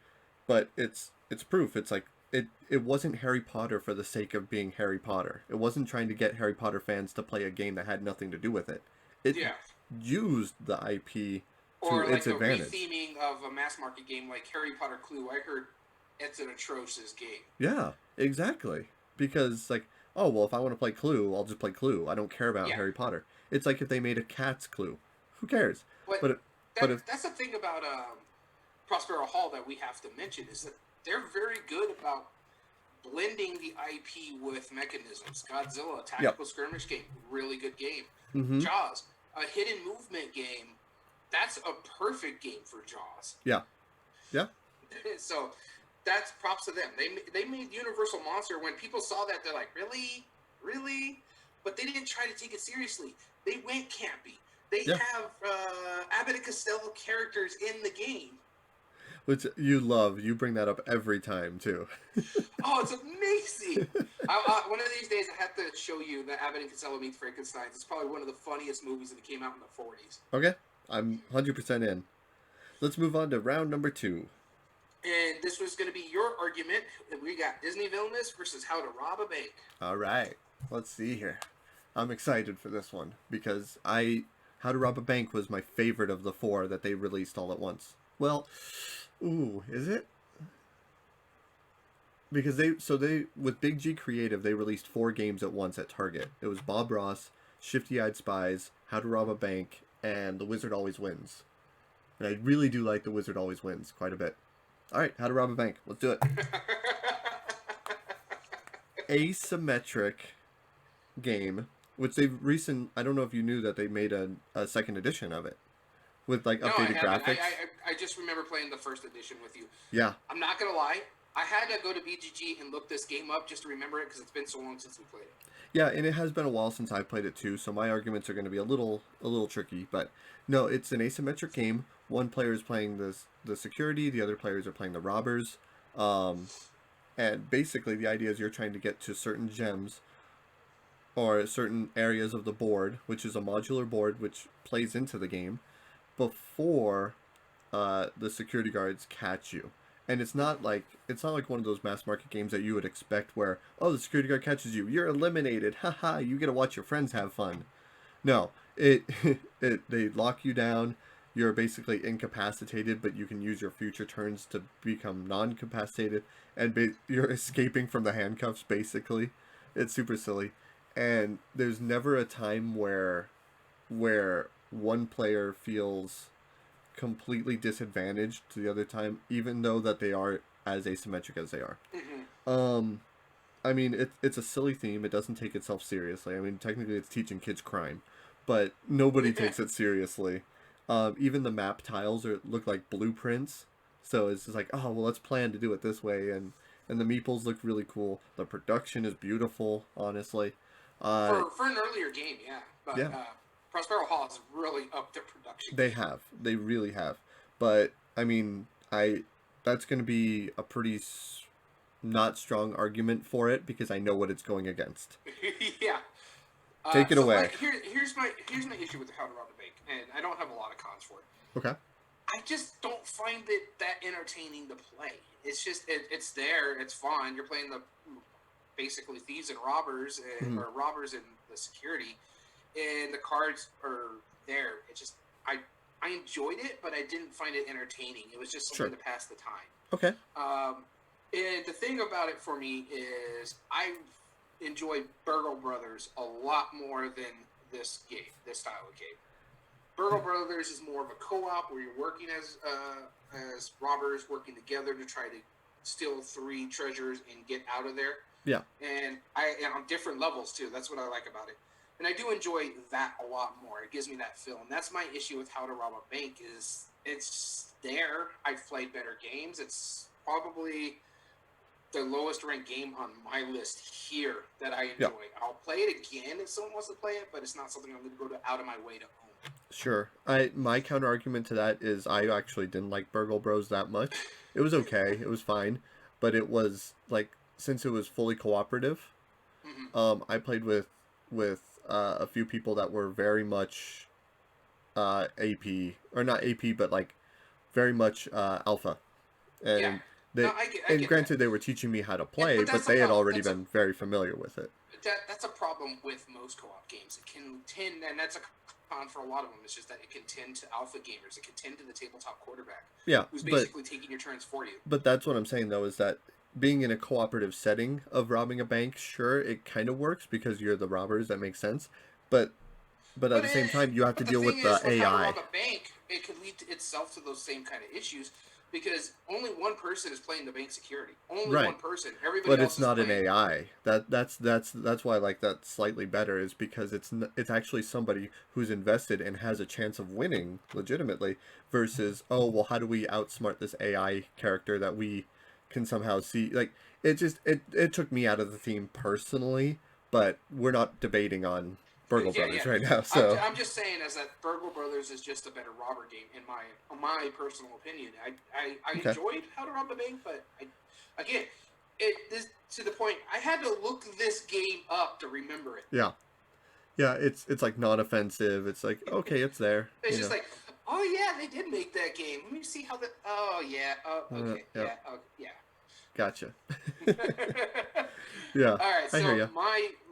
but it's proof. It's like it wasn't Harry Potter for the sake of being Harry Potter. It wasn't trying to get Harry Potter fans to play a game that had nothing to do with it. It Yeah. used the IP to Or its like a advantage. retheming of a mass market game like Harry Potter Clue. I heard it's an atrocious game. Yeah, exactly. Because like, oh well, if I want to play Clue, I'll just play Clue. I don't care about Yeah. Harry Potter. It's like if they made a Cat's Clue. Who cares? But But but if that's the thing about Prospero Hall that we have to mention is that they're very good about blending the IP with mechanisms. Godzilla, yep. tactical skirmish game, really good game. Mm-hmm. Jaws, a hidden movement game, that's a perfect game for Jaws. Yeah. Yeah. So that's props to them. They made Universal Monster. When people saw that, they're like, really, but they didn't try to take it seriously. They went campy. They Yeah. have Abbott and Costello characters in the game. Which you love. You bring that up every time too. Oh, it's amazing! One of these days, I have to show you the Abbott and Costello meets Frankenstein. It's probably one of the funniest movies that came out in the 40s. Okay, I'm 100% in. Let's move on to round number 2. And this was going to be your argument. We got Disney Villainous versus How to Rob a Bank. All right, let's see here. I'm excited for this one because How to Rob a Bank was my favorite of the 4 that they released all at once. Well, ooh, is it? Because they with Big G Creative, they released 4 games at once at Target. It was Bob Ross, Shifty Eyed Spies, How to Rob a Bank, and The Wizard Always Wins. And I really do like The Wizard Always Wins quite a bit. All right, How to Rob a Bank. Let's do it. Asymmetric game, which I don't know if you knew that they made a second edition of it with like No, I updated haven't. graphics. I just remember playing the first edition with you. Yeah. I'm not going to lie. I had to go to BGG and look this game up just to remember it because it's been so long since we played it. Yeah, and it has been a while since I played it too, so my arguments are going to be a little tricky. But no, it's an asymmetric game. One player is playing the security, the other players are playing the robbers, and basically the idea is you're trying to get to certain gems or certain areas of the board, which is a modular board which plays into the game before the security guards catch you. And it's not like one of those mass market games that you would expect where, oh, the security guard catches you, you're eliminated, haha, you get to watch your friends have fun. No, it, they lock you down. You're basically incapacitated, but you can use your future turns to become non-capacitated, and you're escaping from the handcuffs. Basically, it's super silly, and there's never a time where one player feels completely disadvantaged to the other time, even though that they are as asymmetric as they are. Mm-hmm. Um, I mean, it's a silly theme. It doesn't take itself seriously. I mean, technically, it's teaching kids crime, but nobody takes it seriously. Even the map tiles look like blueprints, so it's just like, oh well, let's plan to do it this way, and the meeples look really cool. The production is beautiful, honestly. Uh, For an earlier game, yeah, but yeah, Prospero Hall has really upped their production they game. have, they really have, but I mean, I that's going to be a pretty not strong argument for it because I know what it's going against. Yeah. Take it So away. here's my issue with How to Rob a Bank, and I don't have a lot of cons for it. Okay. I just don't find it that entertaining to play. It's just it's there, it's fun. You're playing the basically thieves and robbers, Mm-hmm. or robbers and the security, and the cards are there. It just I enjoyed it, but I didn't find it entertaining. It was just something Sure. to pass the time. Okay. And the thing about it for me is I enjoy Burgle Brothers a lot more than this style of game. Burgle Brothers is more of a co-op where you're working as robbers working together to try to steal 3 treasures and get out of there. Yeah. And on different levels too. That's what I like about it. And I do enjoy that a lot more. It gives me that feel. And that's my issue with How to Rob a Bank is it's there. I've played better games. It's probably the lowest ranked game on my list here that I enjoy. Yeah. I'll play it again if someone wants to play it, but it's not something I'm going to go out of my way to own. Sure. My counter argument to that is I actually didn't like Burgle Bros that much. It was okay. It was fine, but it was like since it was fully cooperative, Mm-hmm. I played with a few people that were very much AP or not AP, but like very much alpha, Yeah. and No, they I and get that. granted they were teaching me how to Yeah, play, but but that's a they had problem. already been very familiar with it. That's a problem with most co-op games. It can tend, and that's a con for a lot of them. It's just that it can tend to alpha gamers. It can tend to the tabletop quarterback, Yeah, who's basically taking your turns for you. but that's what I'm saying though is that being in a cooperative setting of robbing a bank, sure, it kind of works because you're the robbers. That makes sense, but at But the same time, you have to but the deal thing with the is, with How to AI. Rob a Bank, it could lead to itself to those same kind of issues because only one person is playing the bank security. Only one Right. person. Everybody But else it's is not an playing. AI. That's why I like that slightly better is because it's actually somebody who's invested and has a chance of winning legitimately versus oh well how do we outsmart this AI character that we can somehow see like it took me out of the theme personally, but we're not debating on Burgle Yeah, yeah. Brothers right now, so I'm just saying as that Burgle Brothers is just a better robber game in my personal opinion. I okay. enjoyed How to Rob a Bank, but again, it this to the point I had to look this game up to remember it. Yeah. Yeah, it's like non-offensive. It's like okay, it's there, It's just like, oh yeah, they did make that game. Let me see how that. Oh yeah. Oh okay. Yep. Yeah. Oh yeah. Gotcha. Yeah, All right. I hear So you.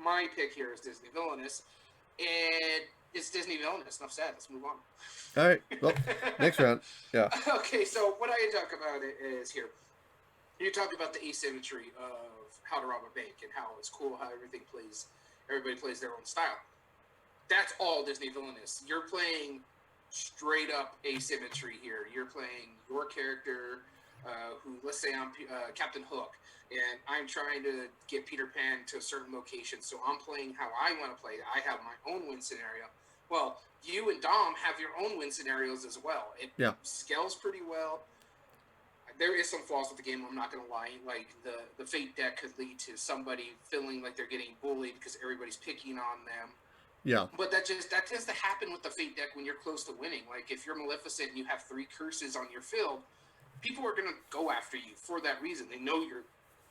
my pick here is Disney Villainous, and it's Disney Villainous. Enough said. Let's move on. All right. Well, next round. Yeah. Okay. So what I talk about it is here. You talk about the asymmetry of How to Rob a Bank and how it's cool how everybody plays their own style. That's all Disney Villainous. You're playing straight up asymmetry here. You're playing your character, who, let's say I'm Captain Hook, and I'm trying to get Peter Pan to a certain location. So I'm playing how I want to play. I have my own win scenario. Well, you and Dom have your own win scenarios as well. It Yeah. scales pretty well. There is some flaws with the game. I'm not going to lie. Like the fate deck could lead to somebody feeling like they're getting bullied because everybody's picking on them. Yeah. But that tends to happen with the fate deck when you're close to winning. Like if you're Maleficent and you have 3 curses on your field, people are going to go after you for that reason. They know you're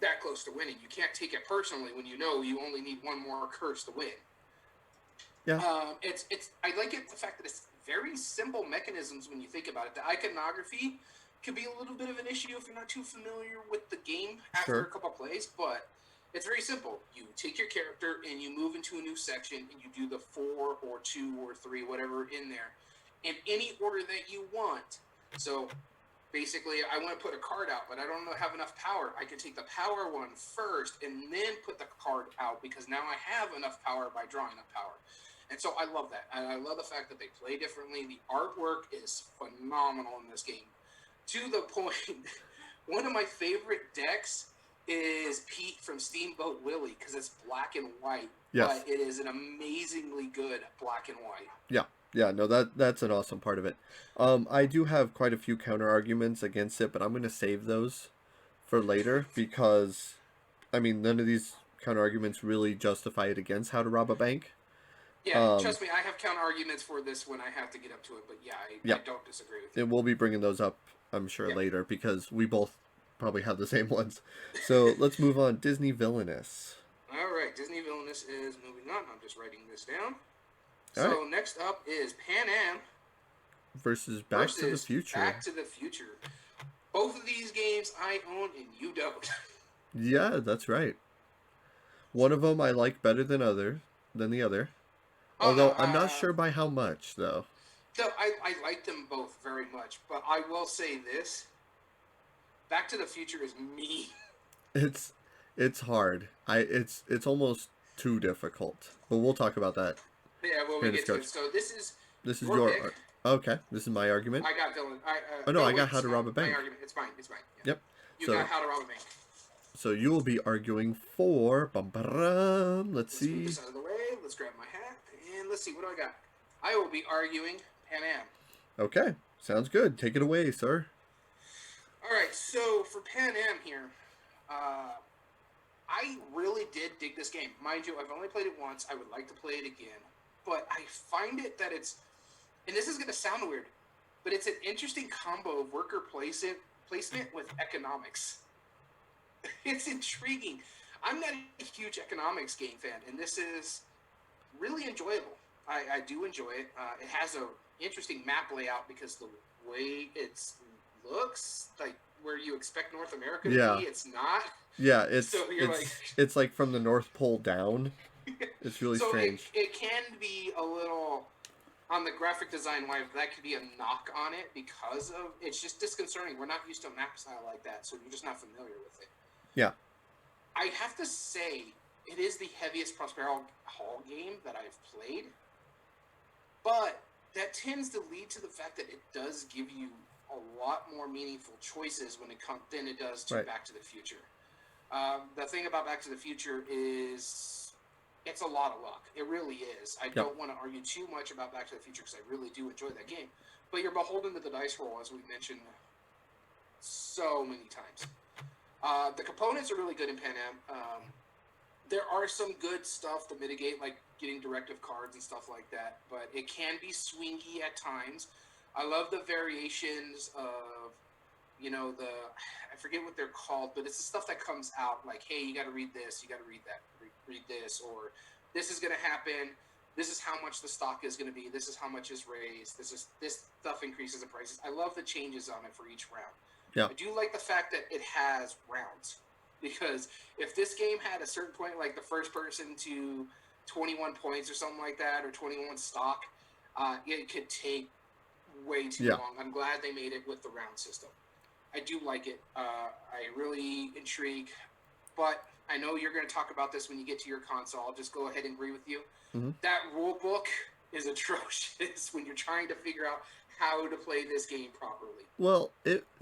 that close to winning. You can't take it personally when you know you only need one more curse to win. Yeah. It's I like it the fact that it's very simple mechanisms when you think about it. The iconography can be a little bit of an issue if you're not too familiar with the game after a Sure. couple plays, but it's very simple. You take your character and you move into a new section and you do the 4 or 2 or 3, whatever in there, in any order that you want. So basically, I want to put a card out, but I don't have enough power. I can take the power one first and then put the card out because now I have enough power by drawing enough power. And so I love that. And I love the fact that they play differently. The artwork is phenomenal in this game. To the point, one of my favorite decks is Pete from Steamboat Willie because it's black and white. Yes. But it is an amazingly good black and white. Yeah. Yeah, no, that's an awesome part of it. I do have quite a few counter arguments against it, but I'm going to save those for later because, I mean, none of these counter arguments really justify it against How to Rob a Bank. Yeah, trust me, I have counter arguments for this when I have to get up to it, but yeah, I don't disagree with you. And we'll be bringing those up, I'm sure, later because we both probably have the same ones. So let's move on. Disney Villainous. All right, Disney Villainous is moving on. I'm just writing this down. So next up is Pan Am versus Back to the Future. Back to the Future. Both of these games I own and you don't. Yeah, that's right. One of them I like better than the other. Although I'm not sure by how much, though. No, I like them both very much, but I will say this: Back to the Future is mean. It's hard. It's almost too difficult. But we'll talk about that. Yeah, well, we get to it. So this is your okay. This is my argument. I got Villain. I got How to Rob a Bank. My argument. It's fine. Yeah. Yep. You got How to Rob a Bank. So you will be arguing for let's see. Move this out of the way. Let's grab my hat and let's see what do I got. I will be arguing Pan Am. Okay, sounds good. Take it away, sir. All right. So for Pan Am here, I really did dig this game. Mind you, I've only played it once. I would like to play it again, but I find it that it's, and this is going to sound weird, but it's an interesting combo of worker placement with economics. It's intriguing. I'm not a huge economics game fan, and this is really enjoyable. I do enjoy it. It has a interesting map layout because the way it looks, like where you expect North America to be, it's not. Yeah, it's like from the North Pole down. It's really strange. It can be a little on the graphic design wise. That could be a knock on it because of it's just disconcerting. We're not used to a map style like that, so you're just not familiar with it. Yeah. I have to say, it is the heaviest Prospero Hall game that I've played, but that tends to lead to the fact that it does give you a lot more meaningful choices when it comes than it does to Back to the Future. The thing about Back to the Future is it's a lot of luck. It really is. I don't want to argue too much about Back to the Future because I really do enjoy that game, but you're beholden to the dice roll, as we mentioned so many times. The components are really good in Pan Am. There are some good stuff to mitigate, like getting directive cards and stuff like that, but it can be swingy at times. I love the variations of, I forget what they're called, but it's the stuff that comes out like, hey, you got to read this, you got to read that, read this, or this is going to happen. This is how much the stock is going to be. This is how much is raised. This stuff increases in prices. I love the changes on it for each round. Yeah. I do like the fact that it has rounds, because if this game had a certain point, like the first person to 21 points or something like that, or 21 stock, it could take way too long. I'm glad they made it with the round system. I do like it. I really intrigue, but I know you're going to talk about this when you get to your console. I'll just go ahead and agree with you. Mm-hmm. That rule book is atrocious when you're trying to figure out how to play this game properly. Well,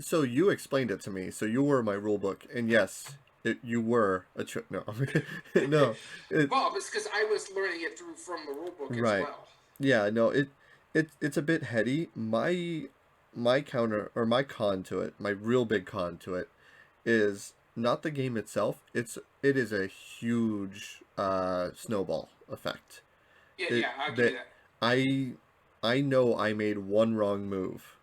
so you explained it to me. So you were my rule book, and yes, you were no. No. Well, it's because I was learning it from the rule book as well. Yeah, no, it's a bit heady. My counter or my con to it, my real big con to it, is not the game itself. It is a huge snowball effect. Yeah, I get that. I know I made one wrong move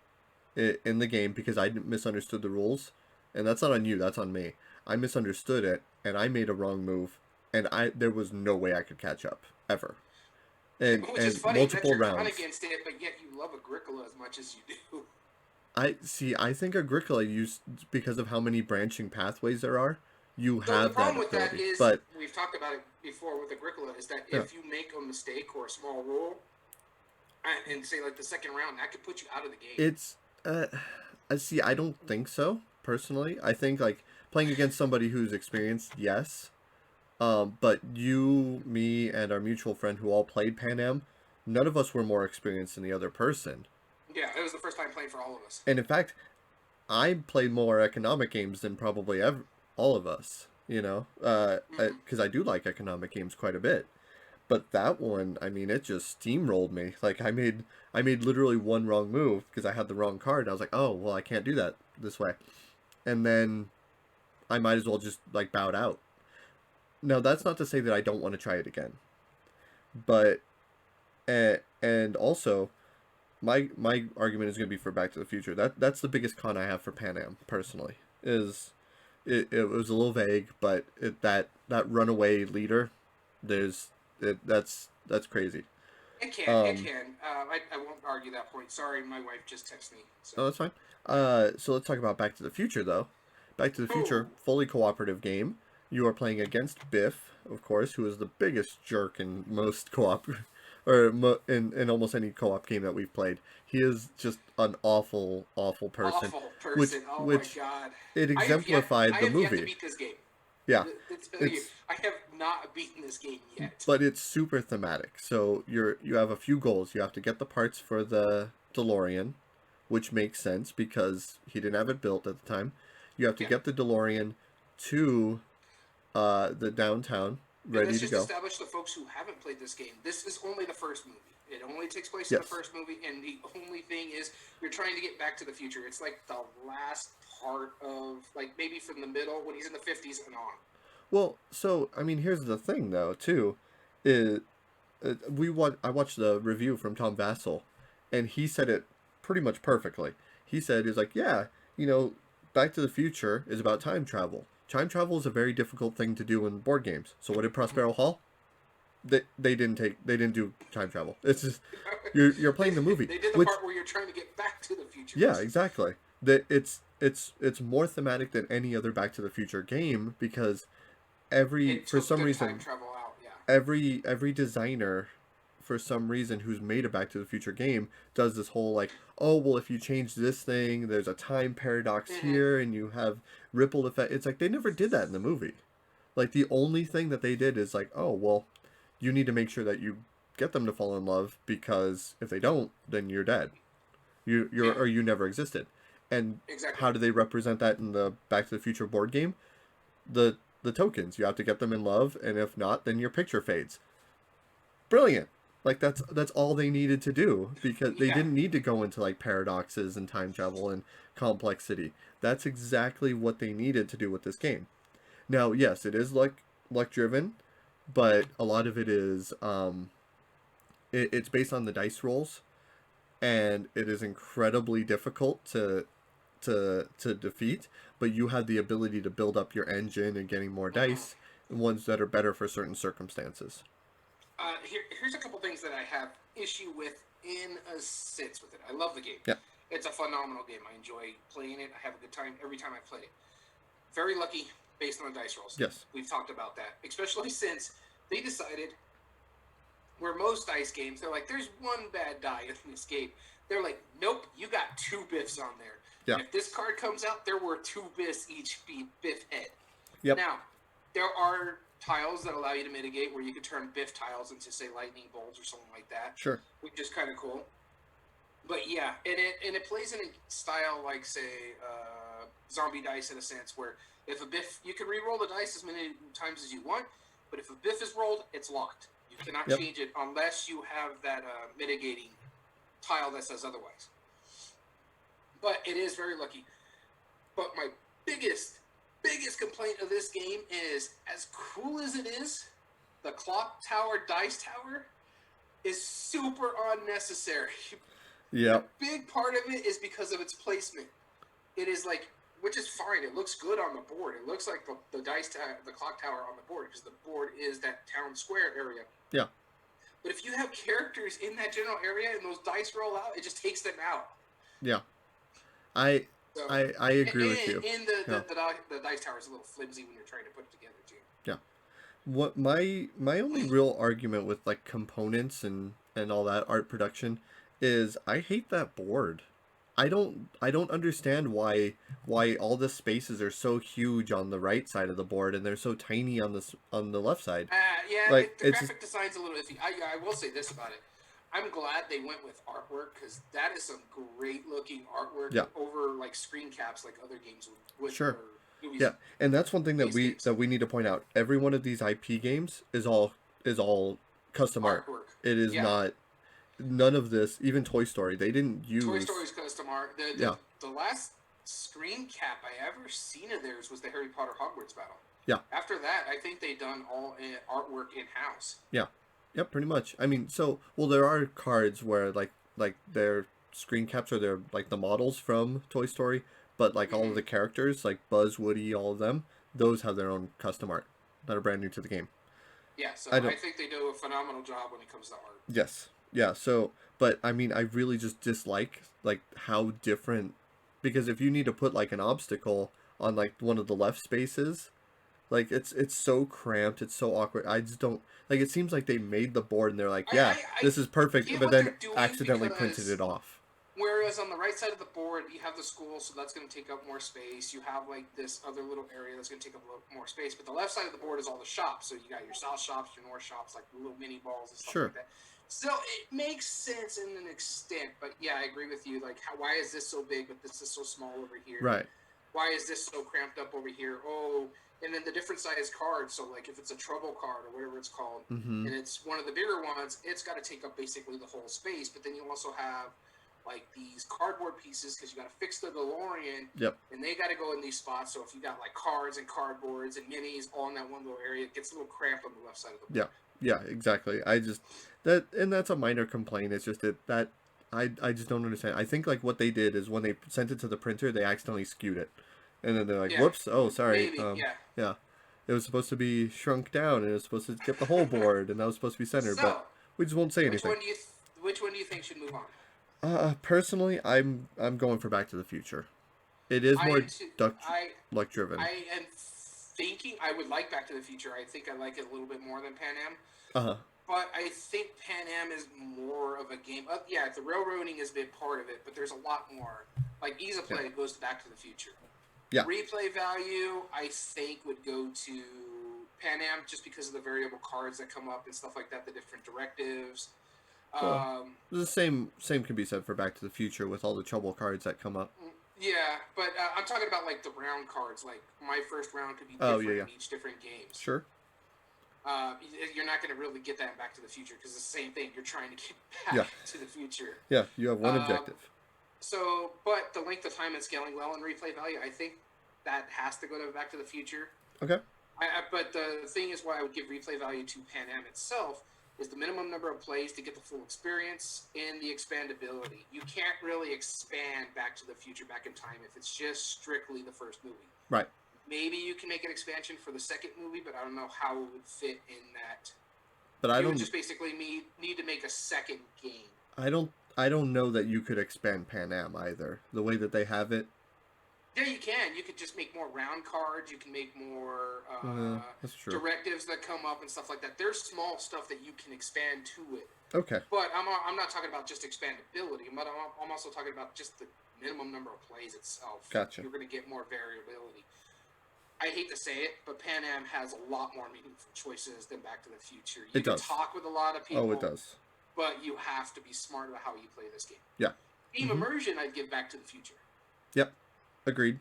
in the game because I misunderstood the rules, and that's not on you. That's on me. I misunderstood it, and I made a wrong move, and there was no way I could catch up ever. Which is funny multiple that you're rounds. against it, but yet you love Agricola as much as you do. I see. I think Agricola, because of how many branching pathways there are, you The have that problem with that ability. is, But we've talked about it before with Agricola, is that yeah, if you make a mistake or a small roll, and say like the second round, that could put you out of the game. it's. I see. I don't think so personally. I think like playing against somebody who's experienced, yes. But you, me, and our mutual friend who all played Pan Am, none of us were more experienced than the other person. Yeah, it was the first time playing for all of us. And in fact, I played more economic games than probably all of us. You know, Mm-hmm. because I do like economic games quite a bit. But that one, I mean, it just steamrolled me. Like I made literally one wrong move because I had the wrong card. I was like, oh well, I can't do that this way, and then I might as well just like bowed out. Now that's not to say that I don't want to try it again, but and also my argument is going to be for Back to the Future. That's the biggest con I have for Pan Am personally. Is it was a little vague, but that runaway leader, that's crazy. It Um, can. I won't argue that point. Sorry, my wife just texted me. So. no, that's fine. So let's talk about Back to the Future though. Back to the Oh, Future, fully cooperative game. You are playing against Biff, of course, who is the biggest jerk in most co-op, in almost any co-op game that we've played. He is just an awful, awful person, awful which person. Oh my which god. it I exemplified the have yet to movie. beat this game. Yeah, Let's tell you, it's I have not beaten this game yet. but it's super thematic. So you have a few goals. You have to get the parts for the DeLorean, which makes sense because he didn't have it built at the time. You have to Yeah. get the DeLorean to the downtown, And ready let's to just go. establish the folks who haven't played this game. This is only the first movie. It only takes place in the Yes. first movie, and the only thing is you're trying to get back to the future. It's like the last part of, like, maybe from the middle when he's in the 50s and on. Well, so I mean, here's the thing though, too, is I watched the review from Tom Vassell, and he said it pretty much perfectly. He said he's like, yeah, you know, Back to the Future is about time travel. Time travel is a very difficult thing to do in board games. So what did Prospero Hall? They didn't do time travel. It's just you're they, playing the movie, they did the which part where you're trying to get back to the future, yeah, basically. exactly. That it's more thematic than any other Back to the Future game because It for took some the time reason travel out, yeah. every designer for some reason who's made a Back to the Future game does this whole like, oh well, if you change this thing, there's a time paradox Mm-hmm. here, and you have ripple effect. It's like they never did that in the movie. Like the only thing that they did is like, oh well, you need to make sure that you get them to fall in love because if they don't, then you're dead. Yeah, You never existed. And exactly. how do they represent that in the Back to the Future board game? The tokens. You have to get them in love, and if not, then your picture fades. Brilliant. Like that's all they needed to do because they Yeah. didn't need to go into like paradoxes and time travel and complexity. That's exactly what they needed to do with this game. Now, yes, it is luck driven, but a lot of it is it's based on the dice rolls, and it is incredibly difficult to defeat. But you have the ability to build up your engine and getting more Mm-hmm. dice, and ones that are better for certain circumstances. Here's a couple things that I have issue with in a sense with it. I love the game. Yeah. It's a phenomenal game. I enjoy playing it. I have a good time every time I play it. Very lucky based on the dice rolls. Yes. We've talked about that, especially since they decided where most dice games, they're like, there's one bad die in this game. They're like, nope, you got two biffs on there. Yeah. And if this card comes out, there were two biffs each biff head. Yep. Now, there are tiles that allow you to mitigate where you can turn biff tiles into, say, lightning bolts or something like that, Sure. which is kind of cool. But yeah, and it plays in a style like, say, zombie dice in a sense, where if a biff, you can re-roll the dice as many times as you want, but if a biff is rolled, it's locked. You cannot Yep. change it unless you have that mitigating tile that says otherwise. But it is very lucky. But my biggest complaint of this game is, as cool as it is, the clock tower dice tower is super unnecessary. Yep. A big part of it is because of its placement. It is like, which is fine. It looks good on the board. It looks like the the clock tower on the board because the board is that town square area. Yeah. But if you have characters in that general area and those dice roll out, it just takes them out. Yeah. I So, I agree with and, you. and the, Yeah. the dice tower is a little flimsy when you're trying to put it together too. Yeah. What my only real argument with like components and all that art production is I hate that board. I don't understand why all the spaces are so huge on the right side of the board and they're so tiny on the left side. Yeah, Like the it's just graphic design's a little iffy. I will say this about it. I'm glad they went with artwork because that is some great looking artwork yeah, over like screen caps like other games would sure. or movies Yeah. And that's one thing that base we games. that we need to point out. Every one of these IP games is all custom art. Artwork. It is Yeah. not none of this, even Toy Story, they didn't Toy use Story's custom art. yeah. The last screen cap I ever seen of theirs was the Harry Potter Hogwarts battle. Yeah. After that, I think they done all artwork in house. Yeah. Yep, pretty much. I mean, so well, there are cards where like their screen caps are their like the models from Toy Story, but like all of Mm-hmm. the characters, like Buzz, Woody, all of them, those have their own custom art that are brand new to the game. Yeah, so I I don't. think they do a phenomenal job when it comes to art. Yes. Yeah. So, but I mean, I really just dislike like how different, because if you need to put like an obstacle on like one of the left spaces, like it's so cramped, it's so awkward. I just don't like. It seems like they made the board and they're like, yeah, I this is perfect, get but what then they're doing accidentally printed because it off. whereas on the right side of the board you have the school, so that's going to take up more space. You have like this other little area that's going to take up a little more space. But the left side of the board is all the shops. So you got your south shops, your north shops, like little mini balls and stuff Sure. like that. So it makes sense in an extent. But yeah, I agree with you. Like, why is this so big, but this is so small over here? Right. Why is this so cramped up over here? Oh, and then the different size cards. So like if it's a trouble card or whatever it's called, Mm-hmm. and it's one of the bigger ones, it's got to take up basically the whole space. But then you also have like these cardboard pieces because you got to fix the DeLorean, Yep. and they got to go in these spots. So if you got like cards and cardboards and minis all in that one little area, it gets a little cramped on the left side of the board. Yeah. Yeah. Exactly. I just and that's a minor complaint. It's just that I just don't understand. I think like what they did is when they sent it to the printer, they accidentally skewed it, and then they're like, Yeah, whoops, oh sorry, maybe. Yeah. yeah. It was supposed to be shrunk down, and it was supposed to get the whole board, and that was supposed to be centered, but So we just won't say which anything. one do you which one do you think should move on? Personally, I'm going for Back to the Future. It is I more am too. duck luck driven. I am thinking I would like Back to the Future. I think I like it a little bit more than Pan Am. Uh huh. But I think Pan Am is more of a game. Yeah, the railroading is a big part of it, but there's a lot more. Like ease of play goes to Back to the Future. Yeah. Replay value, I think, would go to Pan Am just because of the variable cards that come up and stuff like that, the different directives. Well, the same can be said for Back to the Future with all the trouble cards that come up. Yeah, but I'm talking about like the round cards. Like my first round could be Oh, different yeah. in each different games. Sure. You're not going to really get that in Back to the Future because it's the same thing. You're trying to get back Yeah. to the future. Yeah, you have one objective. So, but the length of time and scaling well in replay value, I think that has to go to Back to the Future. Okay. But the thing is, why I would give replay value to Pan Am itself is the minimum number of plays to get the full experience and the expandability. You can't really expand Back to the Future back in time if it's just strictly the first movie. Right. Maybe you can make an expansion for the second movie, but I don't know how it would fit in that. But I You don't. would just basically need to make a second game. I don't know that you could expand Pan Am either. The way that they have it. Yeah, you can. You could just make more round cards. You can make more That's true. directives that come up and stuff like that. There's small stuff that you can expand to it. Okay. But I'm not talking about just expandability. I'm also talking about just the minimum number of plays itself. Gotcha. You're going to get more variability. I hate to say it, but Pan Am has a lot more meaningful choices than Back to the Future. You It can does. talk with a lot of people. Oh, it does. But you have to be smart about how you play this game. Yeah. Game immersion, I'd give Back to the Future. Yep. Agreed.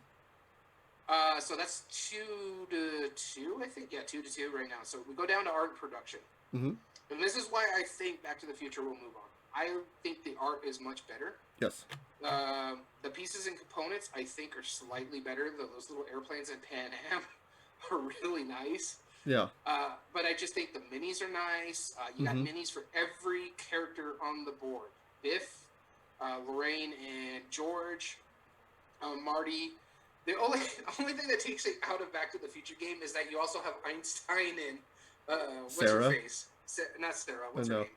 So that's 2-2, I think. Yeah, 2-2 right now. So we go down to art and production. Mm-hmm. And this is why I think Back to the Future will move on. I think the art is much better. Yes. The pieces and components, I think, are slightly better. Those little airplanes in Pan Am are really nice. Yeah. But I just think the minis are nice. You got minis for every character on the board. Biff, Lorraine, and George, Marty. The only thing that takes it out of Back to the Future game is that you also have Einstein and what's Sarah? her face? Not Sarah. What's her No. name?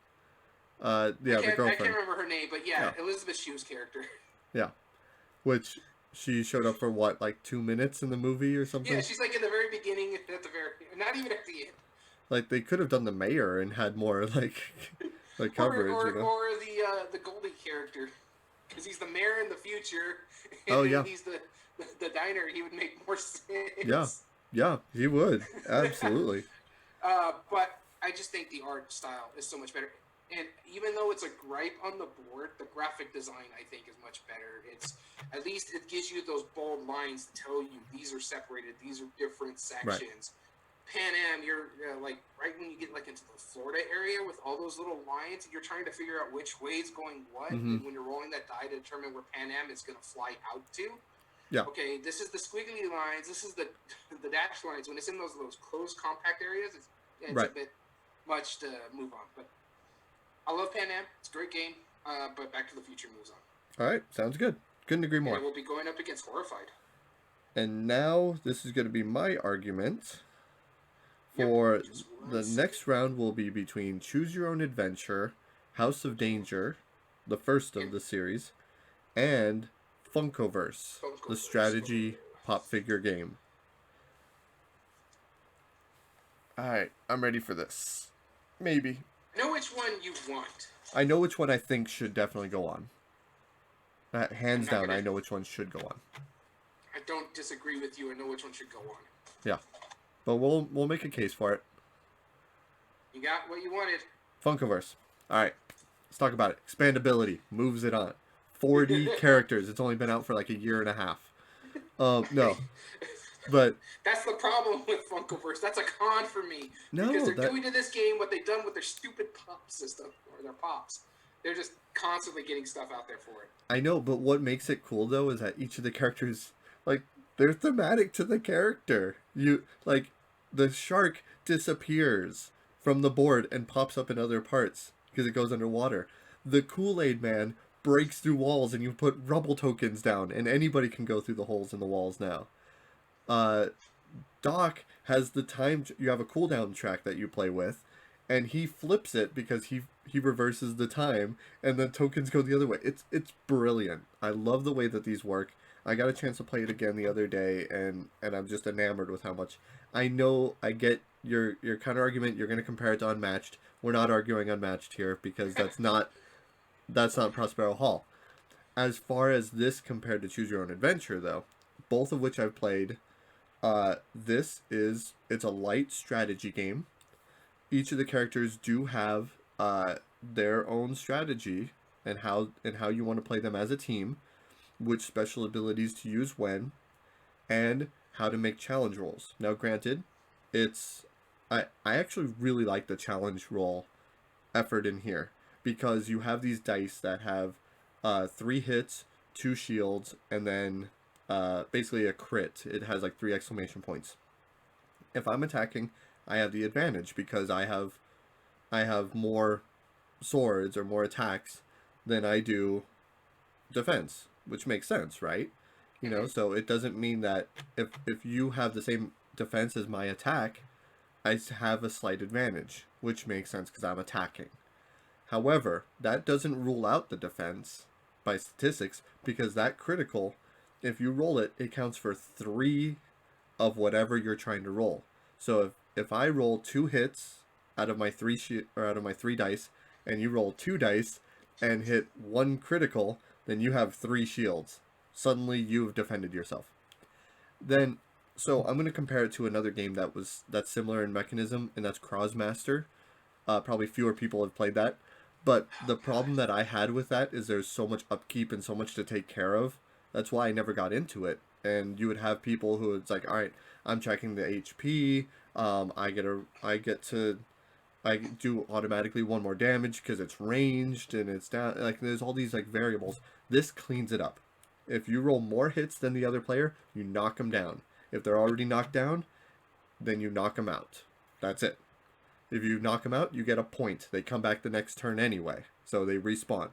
Yeah, the I girlfriend. can't remember her name, but yeah, Elizabeth Shue's character. Yeah. Which She showed up for what, like 2 minutes in the movie or Yeah, something? she's like in the very beginning, at the very, not even at the end. Like they could have done the mayor and had more like coverage, you know? Or the Goldie character, because he's the mayor in the future, Oh and yeah, he's the diner. He would make more yeah, sense. yeah. He would absolutely. But I just think the art style is so much better. And even though it's a gripe on the board, the graphic design I think is much better. It's at least it gives you those bold lines to tell you these are separated, these are different Right. sections. Pan Am, you're like right when you get like into the Florida area with all those little lines, you're trying to figure out which way is going what, Mm-hmm. and when you're rolling that die to determine where Pan Am is going to fly out to. Yeah. Okay, this is the squiggly lines. This is the dash lines. When it's in those closed compact areas, it's a Right. bit much to move on. But I love Pan Am. It's a great game. But Back to the Future moves on, All right. Sounds good. Couldn't agree and more. it will be going up against Horrified. And now this is going to be my argument Yep. for Just one the second. next round will be between Choose Your Own Adventure, House of Danger, the first of And the series, and Funkoverse, the Funkoverse. strategy pop figure game. Alright, I'm ready for this. Maybe. Know which one you want. I know which one I think should definitely go on. I'm Hands not down, gonna. I know which one should go on. I don't disagree with you. I know which one should go on. Yeah. But we'll make a case for it. You got what you wanted. Funkoverse. Alright, let's talk about it. Expandability. Moves it on. 40 characters. It's only been out for like a year and a half. No. But That's the problem with Funkoverse. That's a con for me because no, they're doing to this game what they've done with their stupid pop system or their pops. They're just constantly getting stuff out there for it. I know, but what makes it cool though is that each of the characters, like, they're thematic to the character. You like, the shark disappears from the board and pops up in other parts because it goes underwater. The Kool-Aid Man breaks through walls and you put rubble tokens down, and anybody can go through the holes in the walls now. Uh, Doc has the time. You have a cooldown track that you play with, and he flips it because he reverses the time, and the tokens go the other way. It's brilliant. I love the way that these work. I got a chance to play it again the other day, and I'm just enamored with how much. I know I get your counter argument. You're going to compare it to Unmatched. We're not arguing Unmatched here because that's not Prospero Hall. As far as this compared to Choose Your Own Adventure, though, both of which I've played, it's a light strategy game. Each of the characters do have their own strategy and how you want to play them as a team, which special abilities to use when, and how to make challenge rolls. Now, granted, it's I actually really like the challenge roll effort in here because you have these dice that have 3 hits, 2 shields, and then basically a crit. It has like 3 exclamation points. If I'm attacking, I have the advantage because I have more swords or more attacks than I do defense, which makes sense, right? Mm-hmm. So it doesn't mean that if you have the same defense as my attack, I have a slight advantage, which makes sense because I'm attacking. However, that doesn't rule out the defense by statistics because that critical, if you roll it, it counts for 3 of whatever you're trying to roll. So if I roll 2 hits out of my three dice, and you roll 2 dice and hit 1 critical, then you have 3 shields. Suddenly you've defended yourself. Then, so I'm gonna compare it to another game that's similar in mechanism, and that's Crossmaster. Probably fewer people have played that, but Oh the God. problem that I had with that is there's so much upkeep and so much to take care of. That's why I never got into it. And you would have people who it's like, all right, I'm checking the HP. I do automatically 1 more damage because it's ranged and it's down. Like there's all these like variables. This cleans it up. If you roll more hits than the other player, you knock them down. If they're already knocked down, then you knock them out. That's it. If you knock them out, you get a point. They come back the next turn anyway, so they respawn.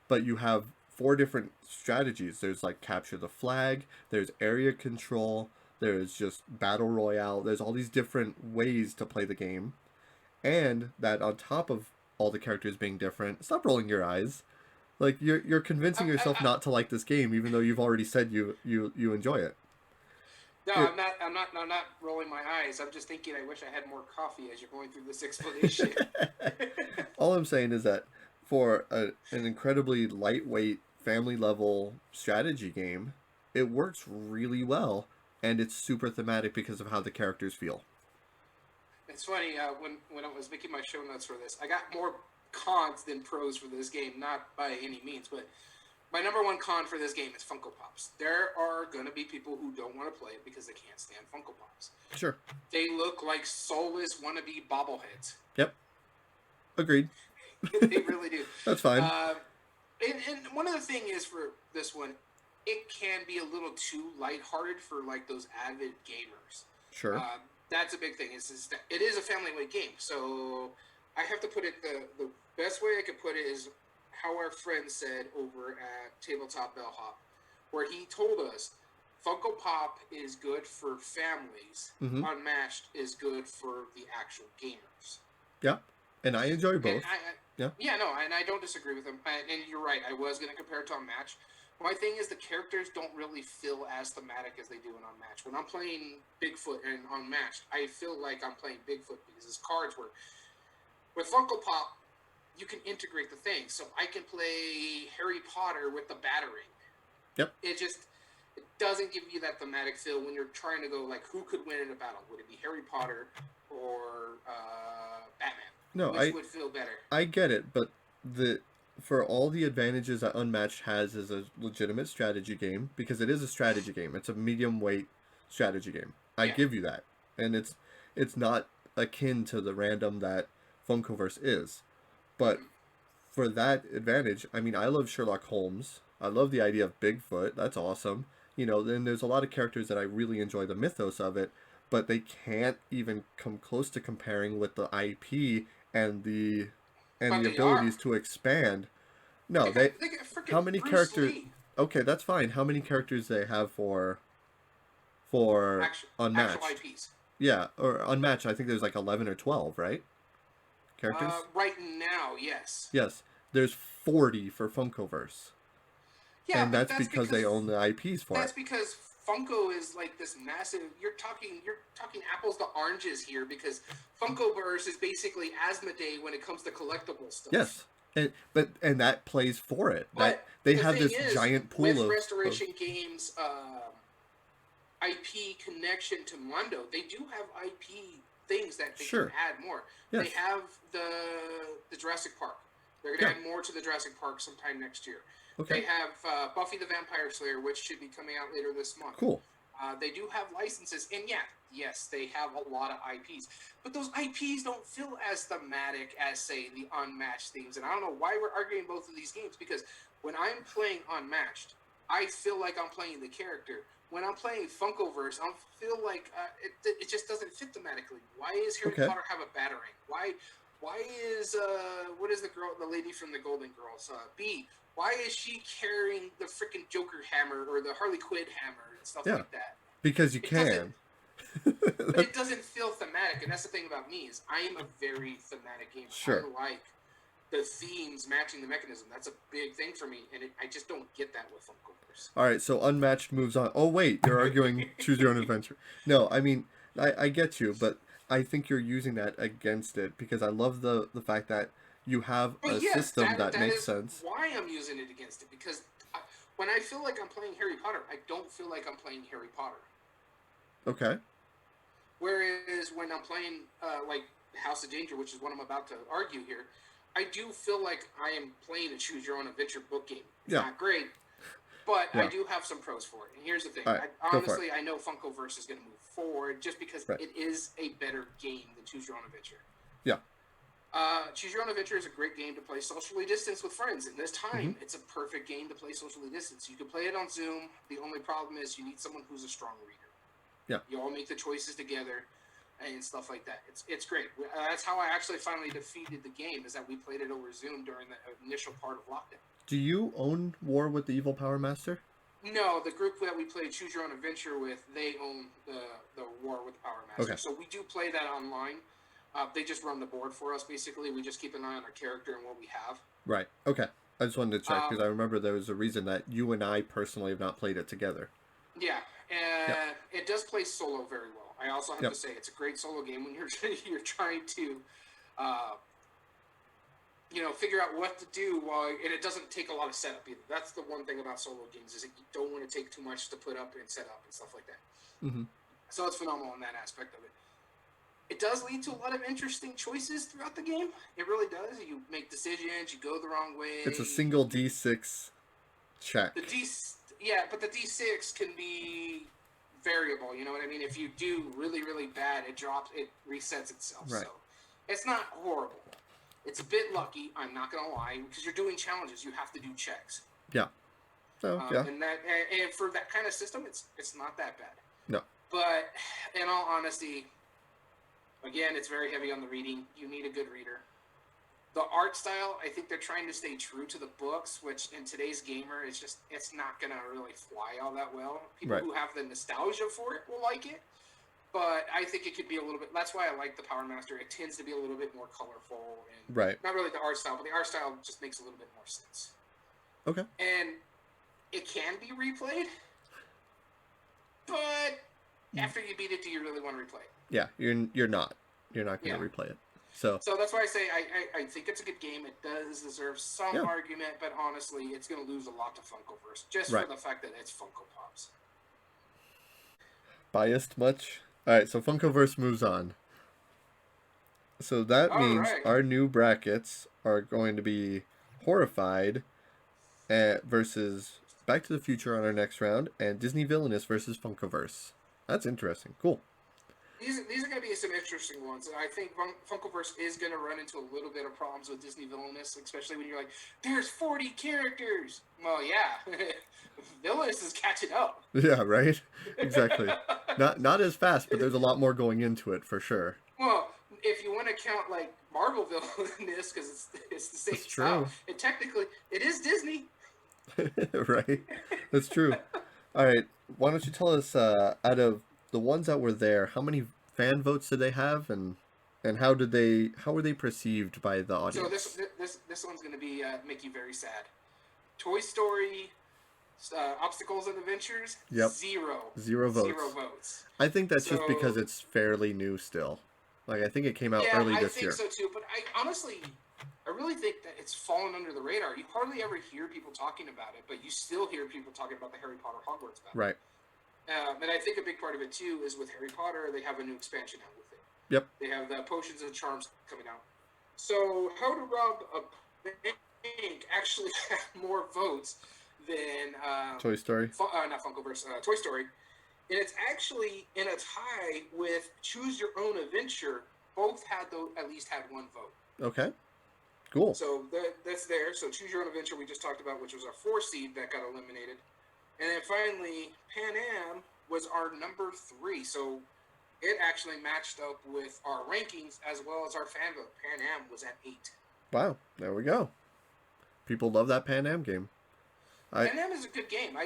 But you have 4 different strategies. There's like capture the flag, there's area control, there's just battle royale. There's all these different ways to play the game. And that on top of all the characters being different, stop rolling your eyes. Like you're convincing yourself I, not to like this game, even though you've already said you enjoy it. no, It I'm not rolling my eyes. I'm just thinking. I wish I had more coffee as you're going through this explanation. all I'm saying is that for an incredibly lightweight family level strategy game, it works really well, and it's super thematic because of how the characters feel. It's funny when I was making my show notes for this, I got more cons than pros for this game. Not by any means, but my number one con for this game is Funko Pops. There are going to be people who don't want to play it because they can't stand Funko Pops. Sure. They look like soulless wannabe bobbleheads. Yep. Agreed. They really do. That's fine. And one of the thing is for this one, it can be a little too lighthearted for like those avid gamers. Sure. That's a big thing. It is a family weight game, so I have to put it the best way I could put it is how our friend said over at Tabletop Bellhop, where he told us Funko Pop is good for families, Mm-hmm. Unmatched is good for the actual gamers. Yeah, and I enjoy both. Yeah, no, and I don't disagree with him. And you're right. I was going to compare it to Unmatched. My thing is the characters don't really feel as thematic as they do in Unmatched. When I'm playing Bigfoot and Unmatched, I feel like I'm playing Bigfoot because his cards were. With Funko Pop, you can integrate the things. So I can play Harry Potter with the Batarang. Yep. It doesn't give you that thematic feel when you're trying to go like who could win in a battle. Would it be Harry Potter or Batman? No, Which would feel better? I get it, but for all the advantages that Unmatched has as a legitimate strategy game, because it is a strategy game. It's a medium weight strategy game. I give you that. And it's not akin to the random that Funkoverse is. But for that advantage, I mean, I love Sherlock Holmes. I love the idea of Bigfoot. That's awesome. Then there's a lot of characters that I really enjoy the mythos of it, but they can't even come close to comparing with the IP and the But they are. abilities to expand. No, They got how freaking many Bruce characters? Lee. Okay, that's fine. How many characters they have for Actual Unmatched? IPs. Yeah, or Unmatched. I think there's like 11 or 12, right? Characters. Right now, yes. Yes, there's 40 for Funkoverse, Yeah, and but that's because they own the IPs for it. that's because Funko is like this massive. You're talking apples to oranges here because Funkoverse is basically Asmodee when it comes to collectible stuff. Yes, and that plays for it. That But they the have thing this is, giant pool with of Restoration Games IP connection to Mondo, they do have IP things that they can sure. add more. They Yes. have the Jurassic Park. They're going to add more to the Jurassic Park sometime next year. Okay. They have Buffy the Vampire Slayer, which should be coming out later this month. Cool. They do have licenses, and yes, they have a lot of IPs, but those IPs don't feel as thematic as, say, the Unmatched themes. And I don't know why we're arguing both of these games, because when I'm playing Unmatched, I feel like I'm playing the character. When I'm playing Funkoverse, I feel like it just doesn't fit thematically. Why is Harry Okay. Potter have a Batarang? Why is what is the lady from the Golden Girls, B? Why is she carrying the freaking Joker hammer or the Harley Quinn hammer and stuff like that? Because you It doesn't. can. But it doesn't feel thematic, and that's the thing about me is I am a very thematic gamer. Sure. I like the themes matching the mechanism. That's a big thing for me, and I just don't get that with Funkoverse. All right, so Unmatched moves on. Oh wait, you're arguing choose your own adventure. No, I mean I get you, but I think you're using that against it because I love the fact that you have But a yes, system that that makes is sense. why I'm using it against it because when I feel like I'm playing Harry Potter, I don't feel like I'm playing Harry Potter. Okay. Whereas when I'm playing like House of Danger, which is what I'm about to argue here, I do feel like I am playing a choose your own adventure book game. It's not great, but I do have some pros for it. And here's the thing: All right, go for it. I know Funkoverse is going to move forward just because Right. it is a better game than Choose Your Own Adventure. Yeah. Choose Your Own Adventure is a great game to play socially distanced with friends. In this time, it's a perfect game to play socially distanced. You can play it on Zoom. The only problem is you need someone who's a strong reader. Yeah. You all make the choices together and stuff like that. It's great. That's how I actually finally defeated the game, is that we played it over Zoom during the initial part of lockdown. Do you own War with the Evil Power Master? No, the group that we played Choose Your Own Adventure with, they own the War with the Power Master. Okay. So we do play that online. They just run the board for us, basically. We just keep an eye on our character and what we have. Right. Okay. I just wanted to check because I remember there was a reason that you and I personally have not played it together. Yeah, Yep. it does play solo very well. I also have Yep. to say it's a great solo game when you're you're trying to, uh, figure out what to do and it doesn't take a lot of setup either. That's the one thing about solo games is that you don't want to take too much to put up and set up and stuff like that. Mm-hmm. So it's phenomenal in that aspect of it. It does lead to a lot of interesting choices throughout the game. It really does. You make decisions, you go the wrong way. It's a single D6 check. But the D6 can be variable. You know what I mean? If you do really, really bad, it resets itself. Right. So it's not horrible. It's a bit lucky. I'm not gonna lie, because you're doing challenges. You have to do checks. Yeah. So yeah. And for that kind of system, it's not that bad. No. But in all honesty, again, it's very heavy on the reading. You need a good reader. The art style, I think they're trying to stay true to the books, which in today's gamer, it's not going to really fly all that well. People who have the nostalgia for it will like it, but I think it could be a little bit. That's why I like the Power Master. It tends to be a little bit more colorful and not really the art style, but the art style just makes a little bit more sense. Okay. And it can be replayed, but after you beat it, do you really want to replay it? Yeah, you're not going to replay it. So that's why I say I think it's a good game. It does deserve some argument, but honestly, it's going to lose a lot to Funkoverse just for the fact that it's Funko Pops. Biased much? All right, so Funkoverse moves on. So that means our new brackets are going to be Horrified versus Back to the Future on our next round, and Disney Villainous versus Funkoverse. That's interesting. Cool. These are going to be some interesting ones. And I think Funkoverse is going to run into a little bit of problems with Disney Villainous, especially when you're like, there's 40 characters. Well, yeah. Villainous is catching up. Yeah, right? Exactly. Not as fast, but there's a lot more going into it for sure. Well, if you want to count like Marvel Villainous, because it's the same style, and technically it is Disney. Right? That's true. All right. Why don't you tell us, out of the ones that were there, how many fan votes did they have, and how were they perceived by the audience? So this one's going to be make you very sad. Toy Story, Obstacles and Adventures. Yep. Zero votes. I think that's just because it's fairly new still. Like I think it came out early this year. Yeah, I think so too. But I really think that it's fallen under the radar. You hardly ever hear people talking about it, but you still hear people talking about the Harry Potter Hogwarts battle. Right. And I think a big part of it too is with Harry Potter, they have a new expansion out with it. Yep. They have the Potions and Charms coming out. So How to Rob a Bank actually had more votes than Toy Story. Not Funkoverse. Toy Story. And it's actually in a tie with Choose Your Own Adventure. Both had at least had one vote. Okay. Cool. So that's there. So Choose Your Own Adventure we just talked about, which was our 4 seed that got eliminated. And then finally, Pan Am was our number 3. So it actually matched up with our rankings as well as our fan vote. Pan Am was at 8. Wow. There we go. People love that Pan Am game. Pan Am is a good game.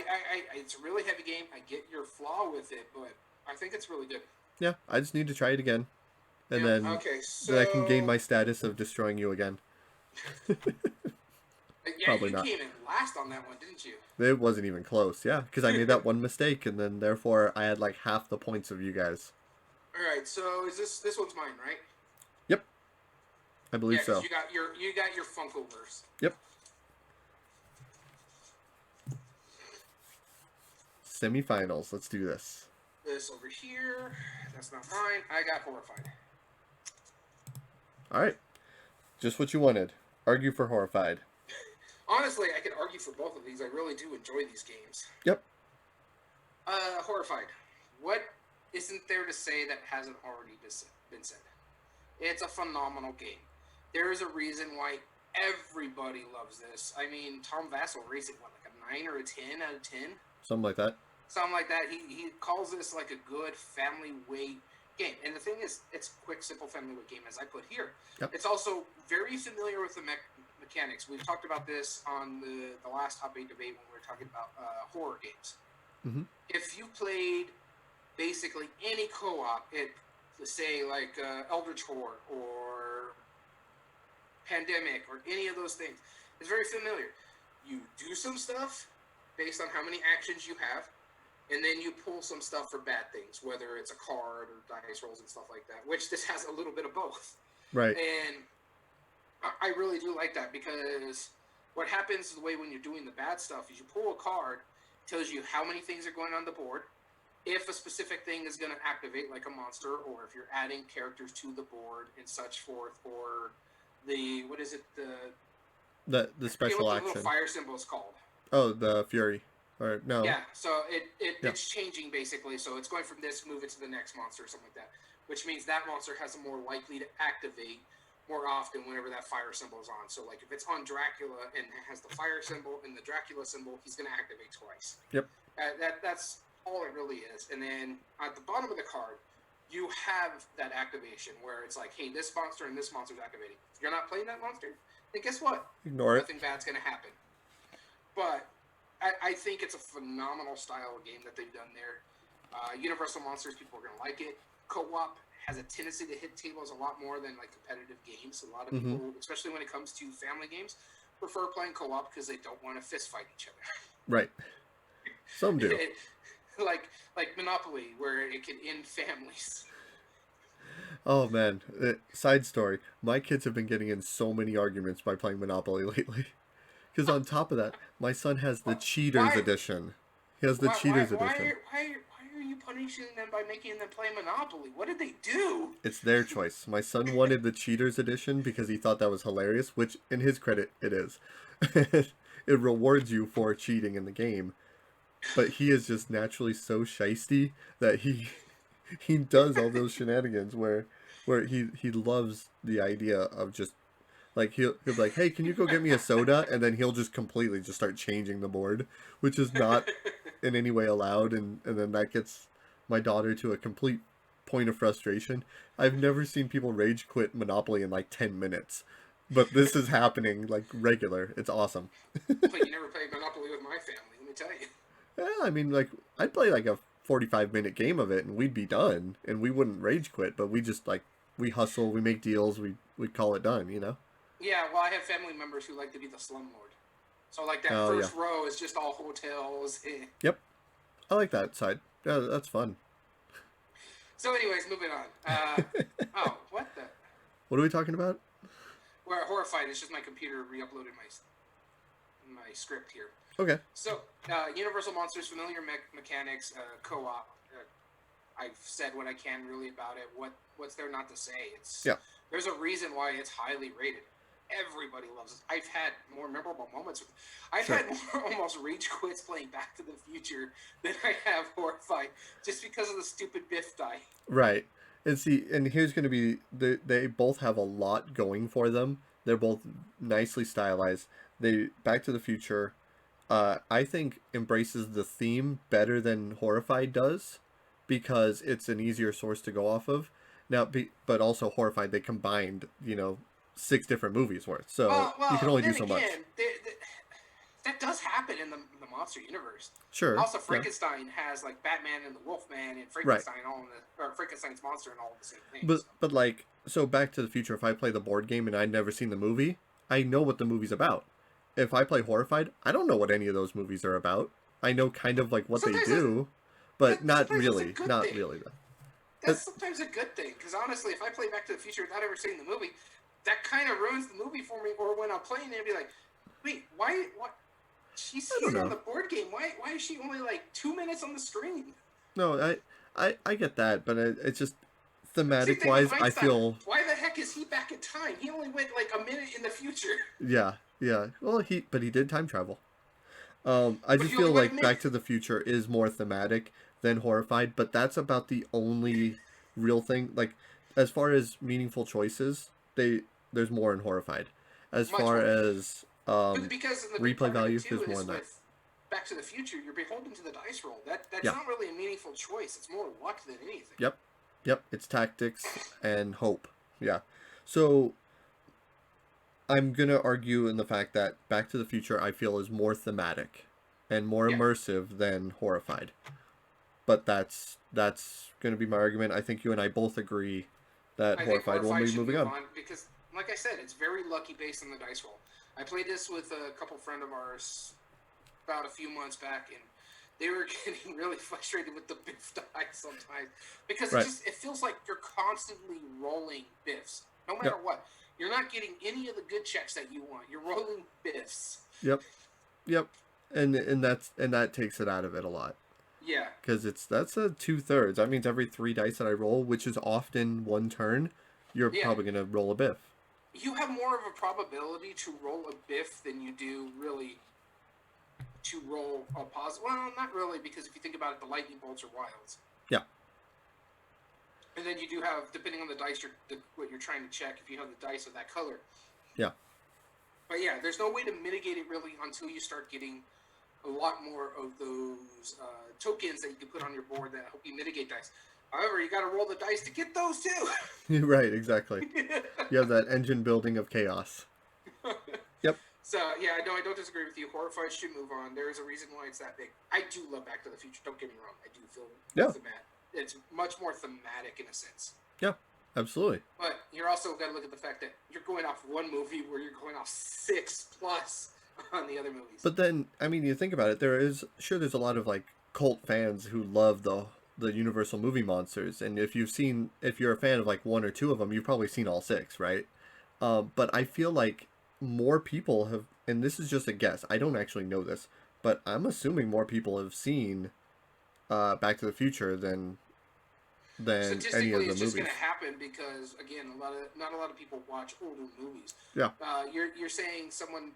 It's a really heavy game. I get your flaw with it, but I think it's really good. Yeah, I just need to try it again. And then I can gain my status of destroying you again. Probably not. You came in last on that one, didn't you? It wasn't even close, yeah. Because I made that one mistake, and then therefore I had like half the points of you guys. Alright, so is this one's mine, right? Yep. I believe so. You got your Funkoverse. Yep. Semifinals. Let's do this. This over here. That's not mine. I got Horrified. All right. Just what you wanted. Argue for Horrified. Honestly, I could argue for both of these. I really do enjoy these games. Yep. Horrified. What isn't there to say that hasn't already been said? It's a phenomenal game. There is a reason why everybody loves this. I mean, Tom Vassell rates it, like a 9 or a 10 out of 10? Something like that. Something like that. He calls this like a good family weight game. And the thing is, it's a quick, simple family weight game, as I put here. Yep. It's also very familiar with the mechanics. We've talked about this on the last Top 8 debate when we were talking about horror games. Mm-hmm. If you played basically any co-op, say like Eldritch Horror or Pandemic or any of those things, it's very familiar. you do some stuff based on how many actions you have, and then you pull some stuff for bad things, whether it's a card or dice rolls and stuff like that, which this has a little bit of both. Right. And I really do like that, because what happens the way when you're doing the bad stuff is you pull a card, tells you how many things are going on the board, if a specific thing is going to activate, like a monster, or if you're adding characters to the board and such forth, or the, what is it, The special what the little action. fire symbol is called. Oh, the Fury. Or no. Yeah, so Yeah. it's changing basically. So it's going from this, move it to the next monster or something like that, which means that monster has a more likely to activate more often whenever that fire symbol is on. So like if it's on Dracula and it has the fire symbol and the Dracula symbol, he's going to activate twice. Yep. That's all it really is. And then at the bottom of the card, you have that activation where it's like, hey, this monster and this monster is activating. If you're not playing that monster, then guess what? Ignore it. Nothing bad's going to happen. But I think it's a phenomenal style of game that they've done there. Universal Monsters, people are going to like it. Co-op has a tendency to hit tables a lot more than like competitive games. A lot of people, especially when it comes to family games, prefer playing co-op because they don't want to fist fight each other. Right. Some do. like Monopoly, where it can end families. Oh man, side story. My kids have been getting in so many arguments by playing Monopoly lately. Because on top of that, my son has the Cheaters edition. He has the Cheaters edition. Why are you punishing them by making them play Monopoly? What did they do? It's their choice. My son wanted the Cheaters edition because he thought that was hilarious, which, in his credit, it is. It rewards you for cheating in the game. But he is just naturally so shisty that he does all those shenanigans where he loves the idea of just like he'll be like, hey, can you go get me a soda? And then he'll just completely just start changing the board, which is not in any way allowed, and then that gets my daughter to a complete point of frustration. I've never seen people rage quit Monopoly in like 10 minutes. But this is happening like regular. It's awesome. But you never played Monopoly with my family, let me tell you. Yeah, I mean, like, I'd play like a 45-minute game of it and we'd be done and we wouldn't rage quit, but we just like, we hustle, we make deals, we call it done, you know? Yeah, well, I have family members who like to be the slumlord. So like that first row is just all hotels. Yep. I like that side. Yeah, that's fun. So anyways, moving on. Oh, what the? What are we talking about? We're horrified. It's just my computer re-uploaded my script here. Okay. So, Universal Monsters, familiar mechanics, co-op. I've said what I can really about it. What's there not to say? There's a reason why it's highly rated. Everybody loves it. I've had more memorable moments. I've had more almost rage quits playing Back to the Future than I have horrified, just because of the stupid Biff die. Right. And see, and here's going to be, they both have a lot going for them. They're both nicely stylized. Back to the Future, I think, embraces the theme better than Horrified does, because it's an easier source to go off of. Now, but also Horrified, they combined, 6 different movies worth, so you can only do so much. That does happen in the monster universe. Sure. Also, Frankenstein has like Batman and the Wolfman and Frankenstein or Frankenstein's monster and all the same things. But like, so Back to the Future, if I play the board game and I'd never seen the movie, I know what the movie's about. If I play Horrified, I don't know what any of those movies are about. I know kind of like what they do, but not really. Not really though. That's sometimes a good thing, because honestly, if I play Back to the Future without ever seeing the movie, that kind of ruins the movie for me. Or when I'm playing it, I'd be like, wait, why? What? She's here on the board game. Why is she only like 2 minutes on the screen? No, I get that, but it's just thematic wise, I feel. Why the heck is he back in time? He only went like a minute in the future. Yeah. Well, he did time travel. I just feel like Back to the Future is more thematic than Horrified, but that's about the only real thing. Like, as far as meaningful choices, there's more in Horrified. As far as because replay value, there's more in that. Back to the Future, you're beholden to the dice roll. That's not really a meaningful choice. It's more luck than anything. Yep. It's tactics and hope. Yeah. So I'm gonna argue in the fact that Back to the Future, I feel, is more thematic and more immersive than Horrified. But that's gonna be my argument. I think you and I both agree that Horrified will be moving on. Because, like I said, it's very lucky based on the dice roll. I played this with a couple friend of ours about a few months back, and they were getting really frustrated with the biff die sometimes because Right. it feels like you're constantly rolling biffs, no matter Yep. what. You're not getting any of the good checks that you want. You're rolling biffs. Yep. Yep. And that takes it out of it a lot. Yeah. Because that's a 2/3. That means every 3 dice that I roll, which is often one turn, you're Yeah. probably gonna roll a biff. You have more of a probability to roll a biff than you do really to roll a positive. Well, not really, because if you think about it, the lightning bolts are wilds. Yeah. And then you do have, depending on the dice, what you're trying to check, if you have the dice of that color. Yeah. But yeah, there's no way to mitigate it really until you start getting a lot more of those tokens that you can put on your board that help you mitigate dice. However, you got to roll the dice to get those too. Right, exactly. You have that engine building of chaos. Yep. So yeah, no, I don't disagree with you. Horrified should move on. There is a reason why it's that big. I do love Back to the Future. Don't get me wrong. I do feel it's much more thematic in a sense. Yeah, absolutely. But you're also got to look at the fact that you're going off one movie where you're going off 6+ on the other movies. But then, I mean, you think about it. There's a lot of like cult fans who love the Universal movie monsters, and if you're a fan of like one or two of them, you've probably seen all six, right? But I feel like more people have, and this is just a guess. I don't actually know this, but I'm assuming more people have seen Back to the Future than any of Statistically, the it's just movies. going to happen because again, not a lot of people watch older movies. Yeah. You're saying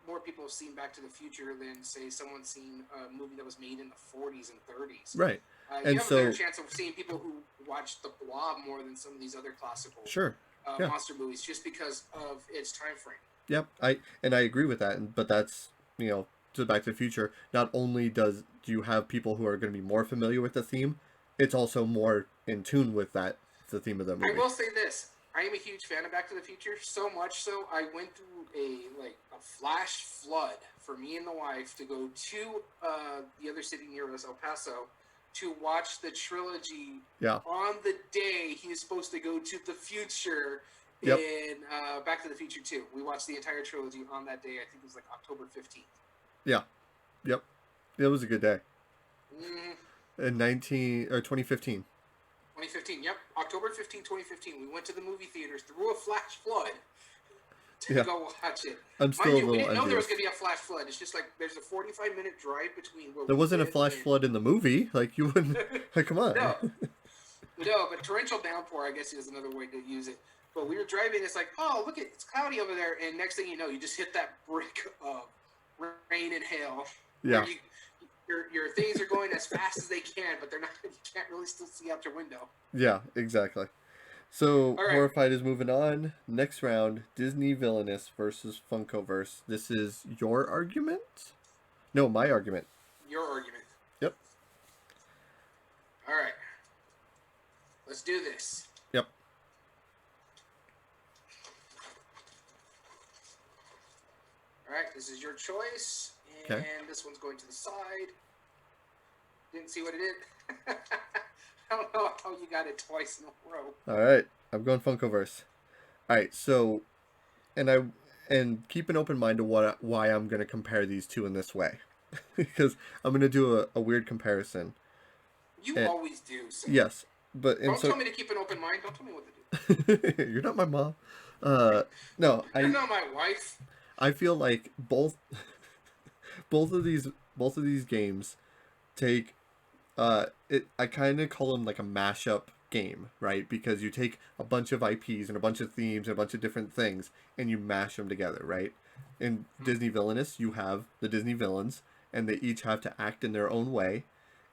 more people have seen Back to the Future than say someone's seen a movie that was made in the 40s and 30s. Right. You have a better chance of seeing people who watch The Blob more than some of these other classical monster movies, just because of its time frame. Yep, I agree with that, but that's to Back to the Future. Not only do you have people who are going to be more familiar with the theme, it's also more in tune with the theme of the movie. I will say this: I am a huge fan of Back to the Future, so much so I went through a flash flood for me and the wife to go to the other city near us, El Paso, to watch the trilogy on the day he's supposed to go to the future in Back to the Future 2. We watched the entire trilogy on that day. I think it was like October 15th. Yeah. Yep. It was a good day. Mm-hmm. In 2015. 2015, yep. October 15, 2015. We went to the movie theaters through a flash flood to go watch it. I'm still we didn't know there was going to be a flash flood. It's just like there's a 45-minute drive between where there wasn't a flash flood in the movie. Like, you wouldn't... like, come on. No, but torrential downpour, I guess, is another way to use it. But we were driving, it's like, oh, look, it's cloudy over there. And next thing you know, you just hit that brick of rain and hail. Yeah. Your things are going as fast as they can, but they're not. You can't really still see out your window. Yeah, exactly. So, Horrified is moving on. Next round, Disney Villainous versus Funkoverse. This is your argument? No, my argument. Your argument. Yep. All right. Let's do this. Yep. All right, this is your choice. And this one's going to the side. Didn't see what it did. I don't know how you got it twice in a row. All right, I'm going Funkoverse. All right, so, and keep an open mind to why I'm going to compare these two in this way, because I'm going to do a weird comparison. You always do. So. Yes, but don't tell me to keep an open mind. Don't tell me what to do. You're not my mom. No, you're not my wife. I feel like both of these games take I kind of call them like a mashup game, right? Because you take a bunch of IPs and a bunch of themes and a bunch of different things and you mash them together, right? In Disney Villainous, you have the Disney villains and they each have to act in their own way.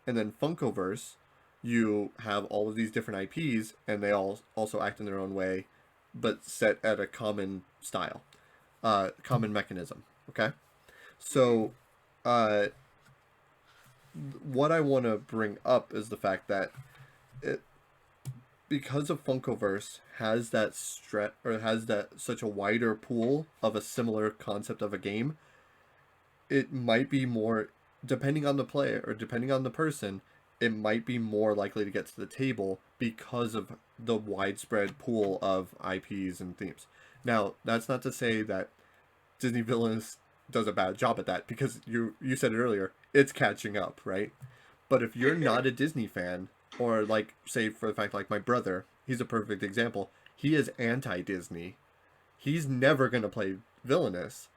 And then Funkoverse, you have all of these different IPs and they all also act in their own way, but set at a common style, common mechanism, okay? So, what I want to bring up is the fact that because of Funkoverse has that such a wider pool of a similar concept of a game, it might be more, depending on the player or depending on the person, it might be more likely to get to the table because of the widespread pool of IPs and themes. Now, that's not to say that Disney Villainous does a bad job at that because you said it earlier, it's catching up, right? But if you're not a Disney fan, or like say for the fact like my brother, he's a perfect example. He is anti-Disney. He's never gonna play Villainous.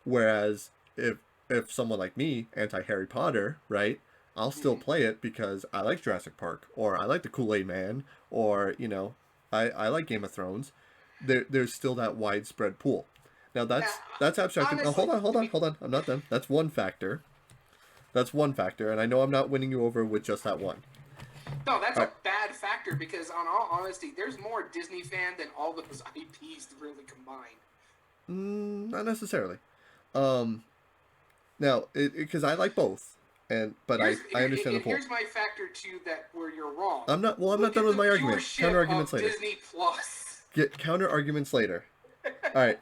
Whereas if someone like me, anti Harry Potter, right, I'll still Mhm. play it because I like Jurassic Park, or I like the Kool-Aid Man, or I like Game of Thrones. There's still that widespread pool. Now Yeah, that's abstract. Now honestly, to be hold on. I'm not done. That's one factor. That's one factor, and I know I'm not winning you over with just that one. no, that's All a right, bad factor because, on all honesty, there's more Disney fan than all those IPs really combined. not necessarily. Um, Now, because I like both, but I understand the pool. Here's my factor too that where you're wrong. I'm not. Well, I'm not Look done at with the my argument. Counter viewership arguments of later. Disney Plus. Get counter arguments later. All right.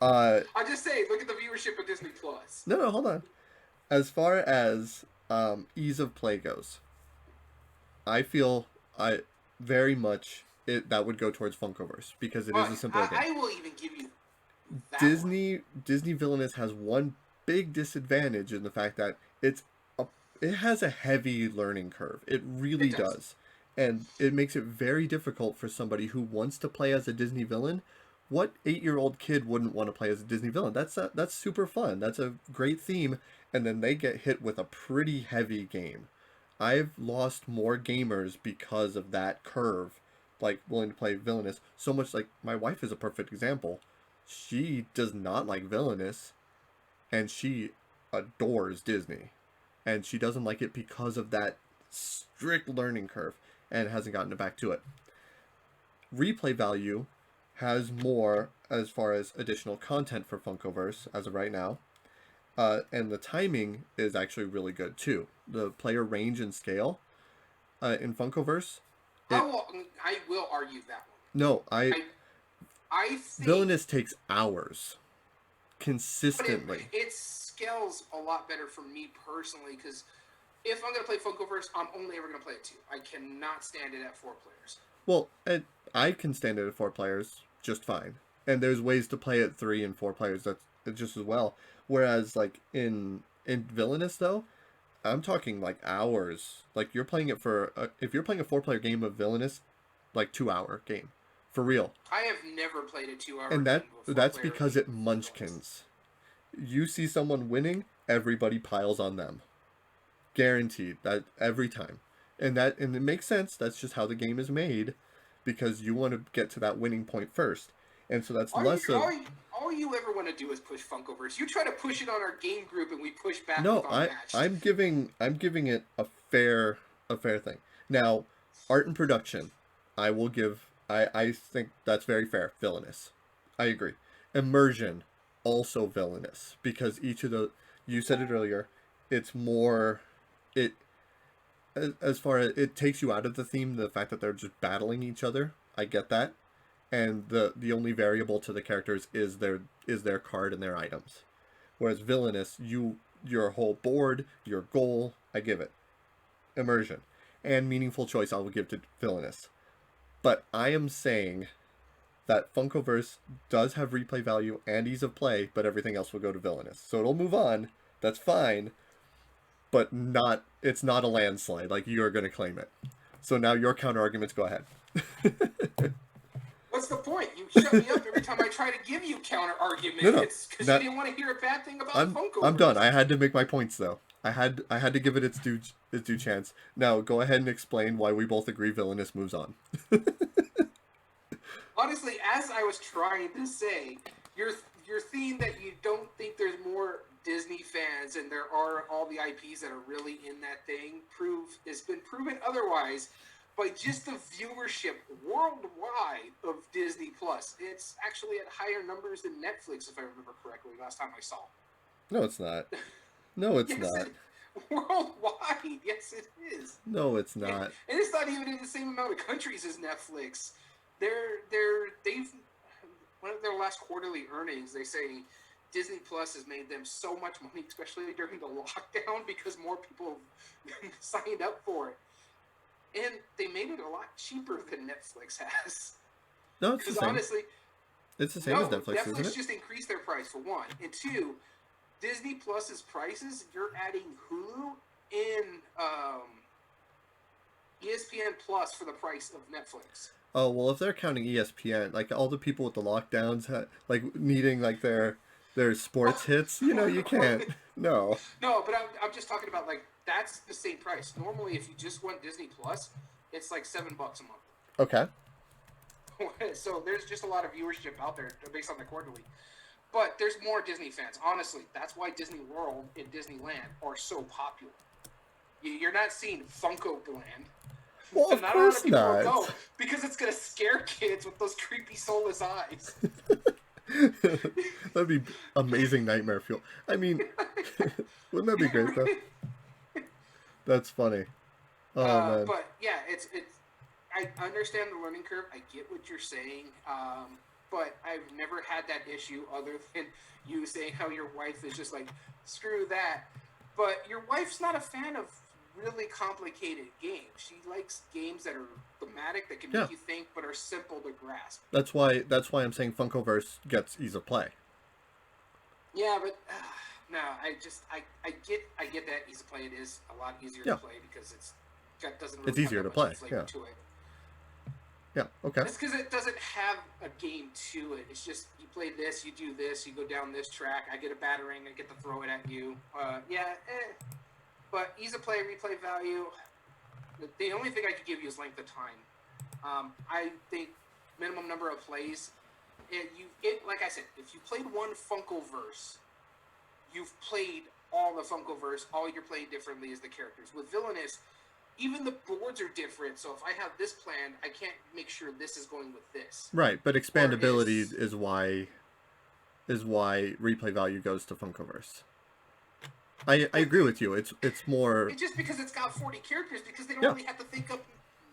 I just say, look at the viewership of Disney Plus. No, hold on. As far as ease of play goes, I feel I very much that would go towards Funkoverse because it is a simpler game. I will even give you that one. Disney Villainous has one big disadvantage in the fact that a, it has a heavy learning curve. It really It does. does. And it makes it very difficult for somebody who wants to play as a Disney villain. What 8-year-old kid wouldn't want to play as a Disney villain? That's super fun. That's a great theme, and then they get hit with a pretty heavy game. I've lost more gamers because of that curve, like willing to play Villainous. So much like my wife is a perfect example. She does not like Villainous, and she adores Disney. And she doesn't like it because of that strict learning curve and hasn't gotten it back to it. Replay value has more as far as additional content for Funkoverse as of right now. And the timing is actually really good too. The player range and scale in Funkoverse. It I will argue that one. no, I think Villainous takes hours but consistently. it scales a lot better for me personally because if I'm gonna play Funkoverse, I'm only ever gonna play it 2. I cannot stand it at 4 players. Well, I can stand it at 4 players just fine, and there's ways to play it 3 and 4 players that's just as well. Whereas like in Villainous though, I'm talking like hours. Like you're playing it for if you're playing a 4-player game of Villainous, like 2 hour game, for real. I have never played a 2 hour And game of a 4 that's player because game it of Villainous. munchkins. You see someone winning, everybody piles on them. Guaranteed that every time. And it makes sense. That's just how the game is made because you want to get to that winning point first. And so that's less of All you ever want to do is push Funkoverse. You try to push it on our game group, and we push back no, with Unmatched. I'm giving it a fair thing. Now, art and production, I think that's very fair. Villainous. I agree. Immersion, also villainous because each of the you said it earlier, it's more it as far as it takes you out of the theme, the fact that they're just battling each other. I get that. And the only variable to the characters is their card and their items. Whereas villainous, your whole board, your goal, I give it. Immersion. And meaningful choice I will give to villainous. But I am saying that Funkoverse does have replay value and ease of play, but everything else will go to villainous. So it'll move on. That's fine. But it's not a landslide. Like you're gonna claim it. So now your counter arguments go ahead. What's the point? You shut me up every time I try to give you counter arguments because you didn't want to hear a bad thing about Funkoverse. I'm done. I had to make my points though. I had to give it its due chance. Now go ahead and explain why we both agree villainous moves on. Honestly, as I was trying to say, your theme that you don't think there's more Disney fans and there are all the IPs that are really in that thing has been proven otherwise by just the viewership worldwide of Disney Plus. It's actually at higher numbers than Netflix, if I remember correctly, last time I saw. No, it's not. No, it's Yes, not. worldwide, yes, it is. No, it's not. And it's not even in the same amount of countries as Netflix. They've one of their last quarterly earnings, they say Disney Plus has made them so much money, especially during the lockdown, because more people signed up for it. And they made it a lot cheaper than Netflix has. No, it's the Because same. honestly, It's the same as No, Netflix, isn't Netflix it? just increased their price for one, and two, Disney Plus's prices. You're adding Hulu and ESPN Plus for the price of Netflix. Oh well, if they're counting ESPN, like all the people with the lockdowns, like needing like their sports hits, you can't. No. No, but I'm just talking about like that's the same price. Normally, if you just want Disney Plus, it's like $7 a month. Okay. So there's just a lot of viewership out there based on the quarterly. But there's more Disney fans. Honestly, that's why Disney World and Disneyland are so popular. You're not seeing Funko Land. Well, of Not a lot course of people will not. go because it's gonna scare kids with those creepy soulless eyes. That'd be amazing nightmare fuel. I mean, wouldn't that be great though? That's funny. Oh man. But yeah, it's. I understand the learning curve. I get what you're saying. But I've never had that issue other than you saying how your wife is just like, screw that. But your wife's not a fan of really complicated games. She likes games that are thematic, that can make you think, but are simple to grasp. That's why I'm saying Funkoverse gets ease of play. Yeah, but no, I get that ease of play. It is a lot easier to play because it's easier to play. Yeah. To it. Yeah, okay. It's because it doesn't have a game to it. It's just you play this, you do this, you go down this track. I get a battering, I get to throw it at you. But ease of play, replay value. The only thing I could give you is length of time. I think minimum number of plays. Like I said, if you played one Funkoverse, you've played all the Funkoverse. All you're playing differently is the characters. With Villainous, even the boards are different, so if I have this planned, I can't make sure this is going with this. Right, but expandability is why replay value goes to Funkoverse. I agree with you. It's more. It's just because it's got 40 characters, because they don't really have to think of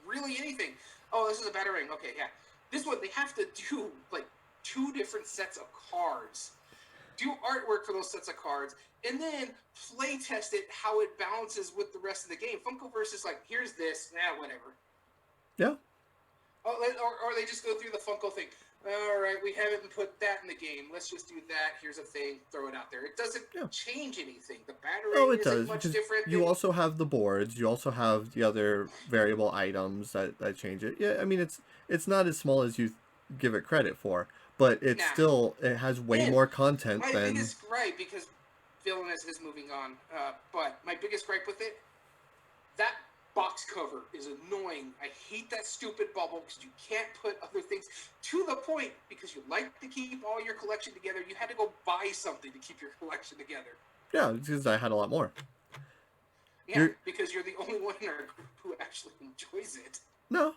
really anything. Oh, this is a battering. Okay, yeah. This one they have to do like 2 different sets of cards, do artwork for those sets of cards, and then play test it how it balances with the rest of the game. Funkoverse is like, here's this, whatever. Yeah. Oh, or they just go through the Funko thing. All right, we haven't put that in the game. Let's just do that. Here's a thing. Throw it out there. It doesn't change anything. The battery isn't much different. You also have the boards. You also have the other variable items that change it. Yeah, I mean, it's not as small as you give it credit for, but it has way more content than... My biggest gripe, because Villainous is moving on, but my biggest gripe with it, that box cover is annoying. I hate that stupid bubble because you can't put other things to the point because you like to keep all your collection together. You had to go buy something to keep your collection together. Yeah, because I had a lot more. Yeah, because you're the only one in our group who actually enjoys it. No,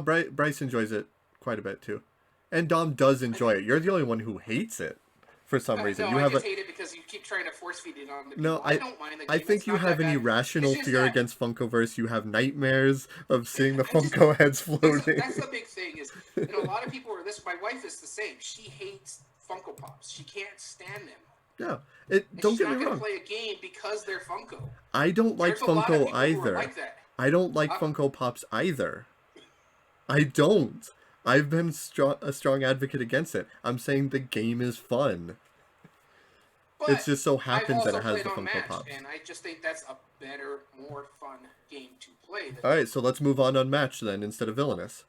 Bryce enjoys it quite a bit too, and Dom does enjoy it. You're the only one who hates it for some reason. No, I just hate it because you keep trying to force feed it on the people. No, I don't mind the game. I think you have an irrational fear against Funkoverse. You have nightmares of seeing the Funko heads floating. That's the big thing is, a lot of people are this. My wife is the same. She hates Funko Pops. She can't stand them. Yeah, don't get me wrong. She's not going to play a game because they're Funko. I don't like Funko either. I don't like Funko Pops either. I don't. I've been a strong advocate against it. I'm saying the game is fun. But it just so happens that it has the Funko Match, Pops. And I just think that's a better, more fun game to play. Alright, so let's move on Unmatched then instead of Villainous.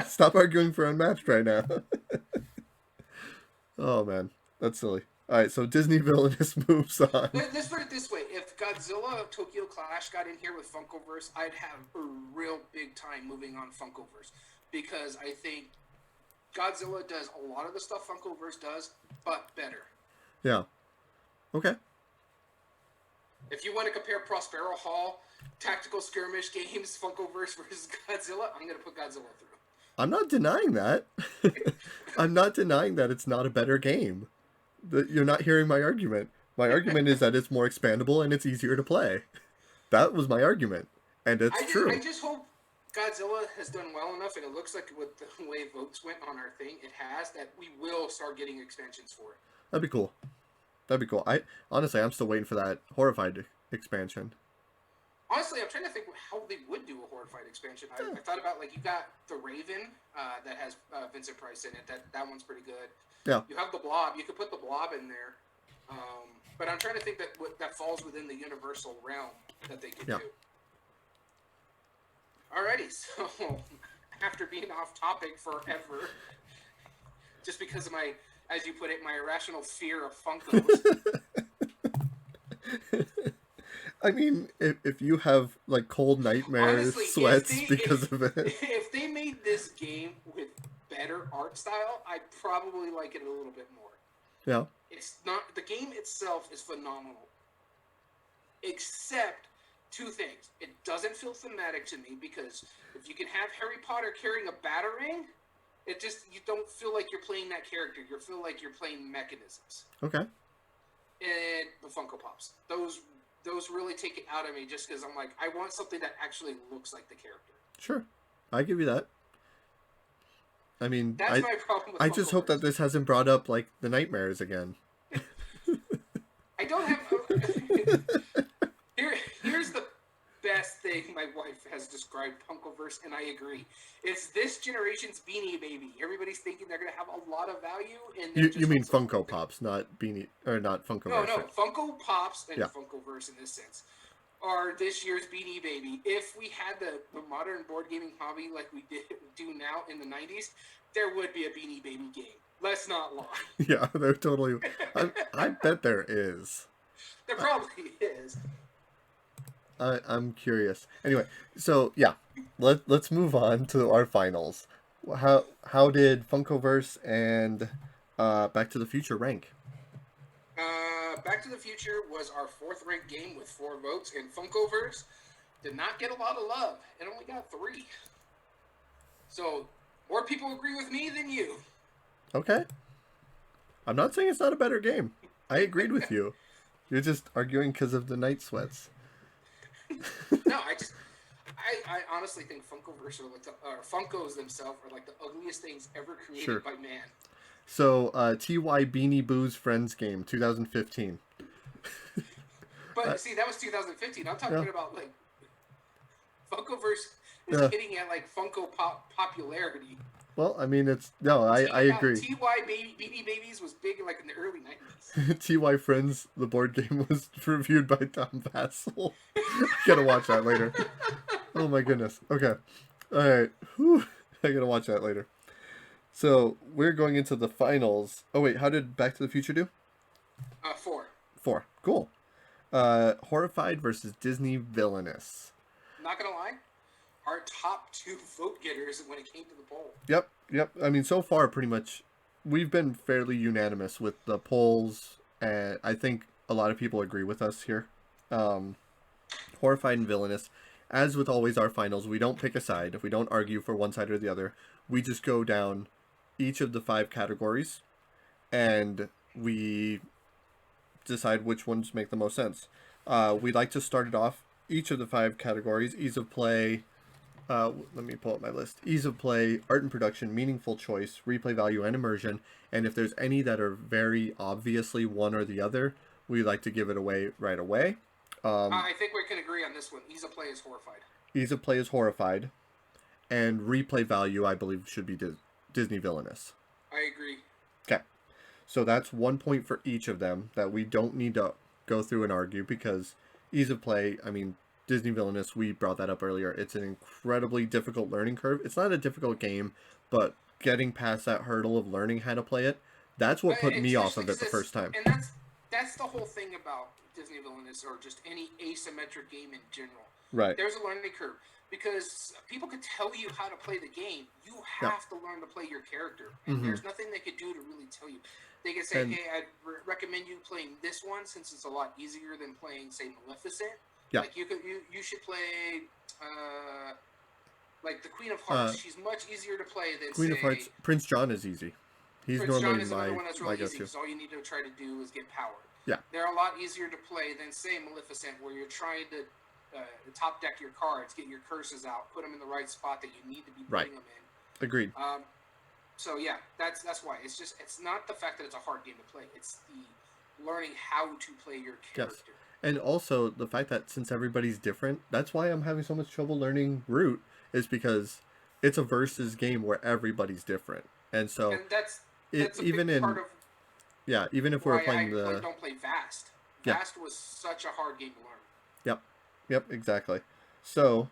Stop arguing for Unmatched right now. Oh man, that's silly. Alright, so Disney Villainous moves on. Let's put it this way. If Godzilla Tokyo Clash got in here with Funkoverse, I'd have a real big time moving on Funkoverse. Because I think Godzilla does a lot of the stuff Funkoverse does, but better. Yeah. Okay. If you want to compare Prospero Hall, tactical skirmish games, Funkoverse versus Godzilla, I'm going to put Godzilla through. I'm not denying that. I'm not denying that it's not a better game. You're not hearing my argument. My argument is that it's more expandable and it's easier to play. That was my argument. And it's true. I just hope Godzilla has done well enough, and it looks like with the way votes went on our thing, it has, that we will start getting expansions for it. That'd be cool. That'd be cool. Honestly, I'm still waiting for that Horrified expansion. Honestly, I'm trying to think how they would do a Horrified expansion. I thought about, like, you got the Raven that has Vincent Price in it. That one's pretty good. Yeah. You have the Blob. You could put the Blob in there. But I'm trying to think that falls within the Universal realm that they could do. Alrighty, so after being off topic forever, just because of my, as you put it, my irrational fear of Funkos. I mean, if you have like cold nightmares, honestly, sweats because of it. If they made this game with better art style, I'd probably like it a little bit more. Yeah. It's not, the game itself is phenomenal. Except two things. It doesn't feel thematic to me, because if you can have Harry Potter carrying a batarang, it just, you don't feel like you're playing that character. You feel like you're playing mechanisms. Okay. And the Funko Pops. Those really take it out of me, just because I'm like, I want something that actually looks like the character. Sure. I give you that. I mean, that's my problem with I just hope that this hasn't brought up, like, the nightmares again. I don't have... Here's the best thing my wife has described Funkoverse, and I agree. It's this generation's Beanie Baby. Everybody's thinking they're going to have a lot of value. And you mean Funko Pops, not Beanie... Or not Funkoverse. No, Funko Pops and Funkoverse in this sense are this year's Beanie Baby. If we had the modern board gaming hobby like we do now in the 90s, there would be a Beanie Baby game. Let's not lie. Yeah, there totally... I bet there is. There probably is. I'm curious. Anyway, so yeah, let's move on to our finals. How did Funkoverse and Back to the Future rank? Back to the Future was our 4th ranked game with 4 votes, and Funkoverse did not get a lot of love. It only got 3. So more people agree with me than you. Okay. I'm not saying it's not a better game. I agreed with you. You're just arguing because of the night sweats. No, I honestly think Funkoverse are like Funkos themselves are like the ugliest things ever created by man. So, TY Beanie Boo's Friends game, 2015. But see, that was 2015. I'm talking about like Funkoverse is hitting at like Funko popularity. Well, I mean, I agree. TY Beanie Babies was big like in the early 90s. TY Friends, the board game, was reviewed by Tom Vassell. I gotta watch that later. Oh my goodness. Okay. Alright. I gotta watch that later. So, we're going into the finals. Oh wait, how did Back to the Future do? 4. 4. Cool. Horrified versus Disney Villainous. Not gonna lie, our top 2 vote getters when it came to the poll. Yep. I mean, so far, pretty much, we've been fairly unanimous with the polls, and I think a lot of people agree with us here. Horrified and Villainous. As with always our finals, we don't pick a side. If we don't argue for one side or the other, we just go down each of the 5 categories, and we decide which ones make the most sense. We like to start it off, each of the 5 categories: ease of play, let me pull up my list. Ease of play, art and production, meaningful choice, replay value, and immersion. And if there's any that are very obviously one or the other, we like to give it away right away. I think we can agree on this one. Ease of play is Horrified. Ease of play is Horrified. And replay value, I believe, should be Disney Villainous. I agree. Okay. So that's 1 point for each of them that we don't need to go through and argue, because ease of play, I mean, Disney Villainous, we brought that up earlier. It's an incredibly difficult learning curve. It's not a difficult game, but getting past that hurdle of learning how to play it, that's what put me off of it the first time. And that's the whole thing about Disney Villainous, or just any asymmetric game in general. Right. There's a learning curve, because people could tell you how to play the game. You have to learn to play your character, and there's nothing they could do to really tell you. They could say, hey, I'd recommend you playing this one, since it's a lot easier than playing, say, Maleficent. Yeah. Like you should play like the Queen of Hearts. She's much easier to play than Queen of Hearts. Prince John is easy. He's Prince normally John is another one that's really easy, go-to. because all you need to try to do is get power. Yeah. They're a lot easier to play than, say, Maleficent, where you're trying to top deck your cards, get your curses out, put them in the right spot that you need to be putting them in. Agreed. So yeah, that's why. It's not the fact that it's a hard game to play. It's the learning how to play your character. Yes. And also the fact that since everybody's different, that's why I'm having so much trouble learning Root, is because it's a versus game where everybody's different. And so And that's a big even part in of even if we were why playing I the don't play Vast. yeah, Vast was such a hard game to learn. yep, yep, exactly. So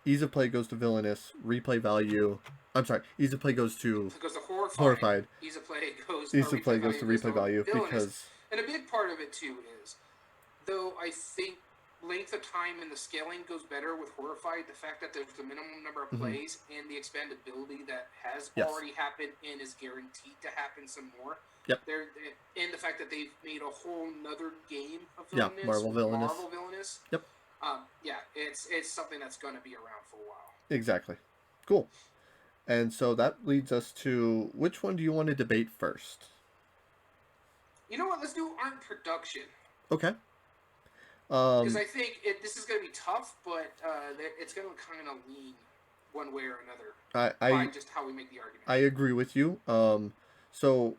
ease of play goes to villainous, replay value. I'm sorry, ease of play goes to Because the horrified, horrified, ease of play goes, or ease of play replay goes value to goes replay to value villainous. because And a big part of it too is, though I think length of time and the scaling goes better with horrified, the fact that there's the minimum number of mhm, plays and the expandability that has yes, already happened and is guaranteed to happen some more. yep, There, and the fact that they've made a whole nother game of yeah, villainous Marvel with villainous, Marvel villainous. yep, Yeah, it's something that's going to be around for a while. exactly, cool. And so that leads us to which one do you want to debate first? You know what? Let's do art production. Okay. Because Um, I think this is going to be tough, but it's going to kind of lean one way or another I by I just how we make the argument. I agree with you. So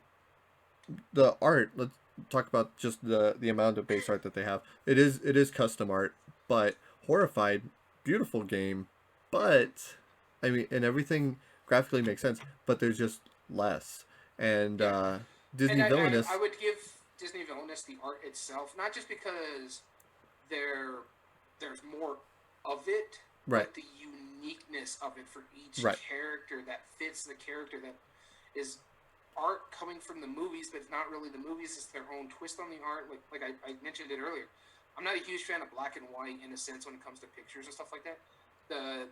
the art. Let's talk about just the amount of base art that they have. It is custom art, but horrified, beautiful game, but I mean, and everything graphically makes sense, but there's just less. And Yeah, and Disney I Villainous, would give Disney Villainous the art itself, not just because there there's more of it, right, but the uniqueness of it for each right, character that fits the character that is art coming from the movies, but it's not really the movies. It's their own twist on the art. Like I mentioned it earlier, I'm not a huge fan of black and white in a sense when it comes to pictures and stuff like that. The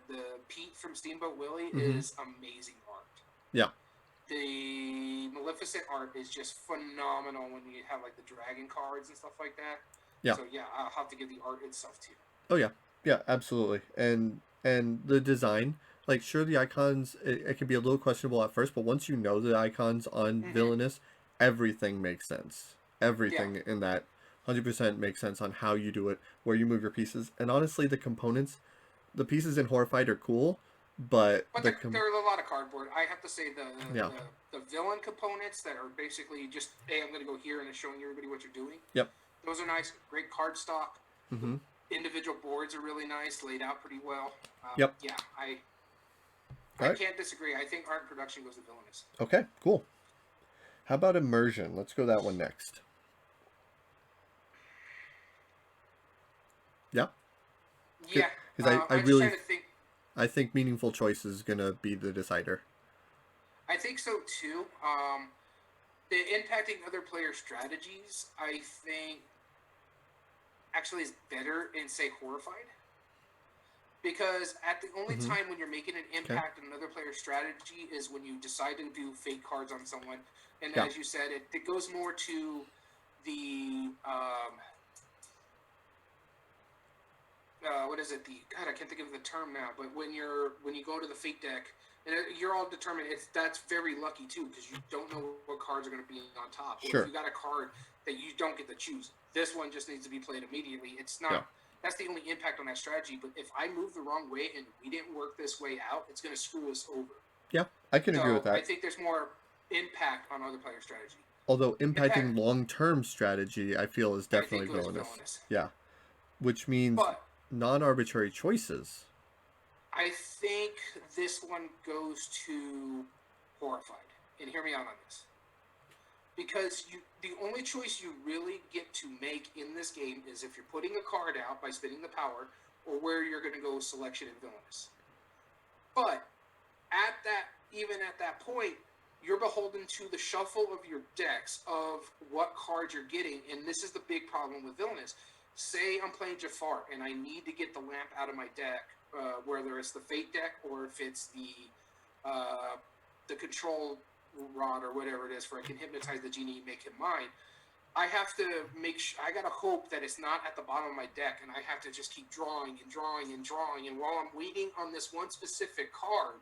Pete from Steamboat Willie mm-hmm, is amazing art. yeah, The Maleficent art is just phenomenal when you have like the dragon cards and stuff like that. yeah. So yeah, I'll have to give the art itself too. Oh yeah, yeah, absolutely. And the design, like sure the icons, it can be a little questionable at first, but once you know the icons on Mm-hmm. Villainous, everything makes sense. Yeah, Everything in that 100% makes sense on how you do it, where you move your pieces, and honestly, the components, the pieces in Horrified are cool, but but there are a lot of cardboard. I have to say yeah, the villain components that are basically just hey, I'm going to go here and it's showing everybody what you're doing. yep, Those are nice. Great card stock. The mm-hmm, individual boards are really nice, laid out pretty well. yep. Yeah, All I right, can't disagree. I think art production goes to villainous. okay, cool. How about immersion? Let's go that one next. Yeah, Yeah, because I I'm just trying really to think. I think meaningful choice is gonna be the decider. I think so too. The impacting other player strategies, I think, actually is better in say horrified because at the only Mm-hmm. time when you're making an Okay. impact on another player's strategy is when you decide to do fake cards on someone, and Yeah. as you said, it goes more to the what is it? The God, I can't think of the term now. But when you go to the fate deck, and you're all determined. That's very lucky too because you don't know what cards are going to be on top. Or if Sure. you got a card that you don't get to choose, this one just needs to be played immediately. It's Yeah. not. That's the only impact on that strategy. But if I move the wrong way and we didn't work this way out, it's going to screw us over. Yeah. I can agree with So I that. think there's more impact on other player strategy. Although impacting Impact, long-term strategy, I feel is I definitely think, goes villainous. villainous. Yeah. Which means But non-arbitrary choices. I think this one goes to horrified. And hear me out on this. Because the only choice you really get to make in this game is if you're putting a card out by spinning the power, or where you're going to go selection and villainous. But even at that point, you're beholden to the shuffle of your decks of what cards you're getting, and this is the big problem with villainous. Say I'm playing Jafar and I need to get the lamp out of my deck, whether it's the fate deck or if it's the control rod or whatever it is, for I can hypnotize the genie and make him mine. I have to I gotta hope that it's not at the bottom of my deck, and I have to just keep drawing and drawing and drawing. And while I'm waiting on this one specific card,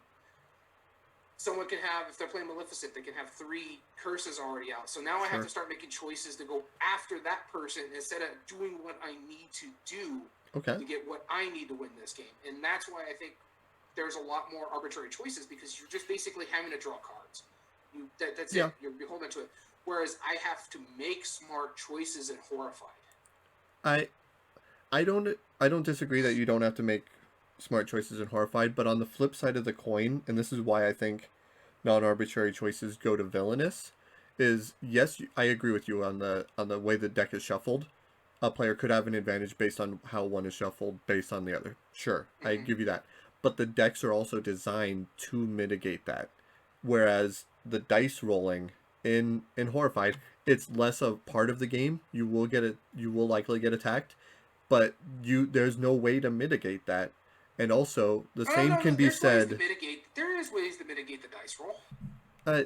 someone can have, if they're playing Maleficent, they can have 3 curses already out. So now I have Sure. to start making choices to go after that person instead of doing what I need to do Okay. to get what I need to win this game. And that's why I think there's a lot more arbitrary choices because you're just basically having to draw cards. That's Yeah. it. You're beholden to it. Whereas I have to make smart choices in Horrified. I I don't disagree that you don't have to make smart choices in Horrified, but on the flip side of the coin, and this is why I think non-arbitrary choices go to villainous, is yes, I agree with you on the way the deck is shuffled. A player could have an advantage based on how one is shuffled based on the other. Sure, I Hmm. give you that. But the decks are also designed to mitigate that. Whereas the dice rolling in Horrified, it's less of part of the game. You will likely get attacked, but there's no way to mitigate that. And also, the Oh, same no, no. can be There's ways to said, mitigate. There is ways to mitigate the dice roll. uh,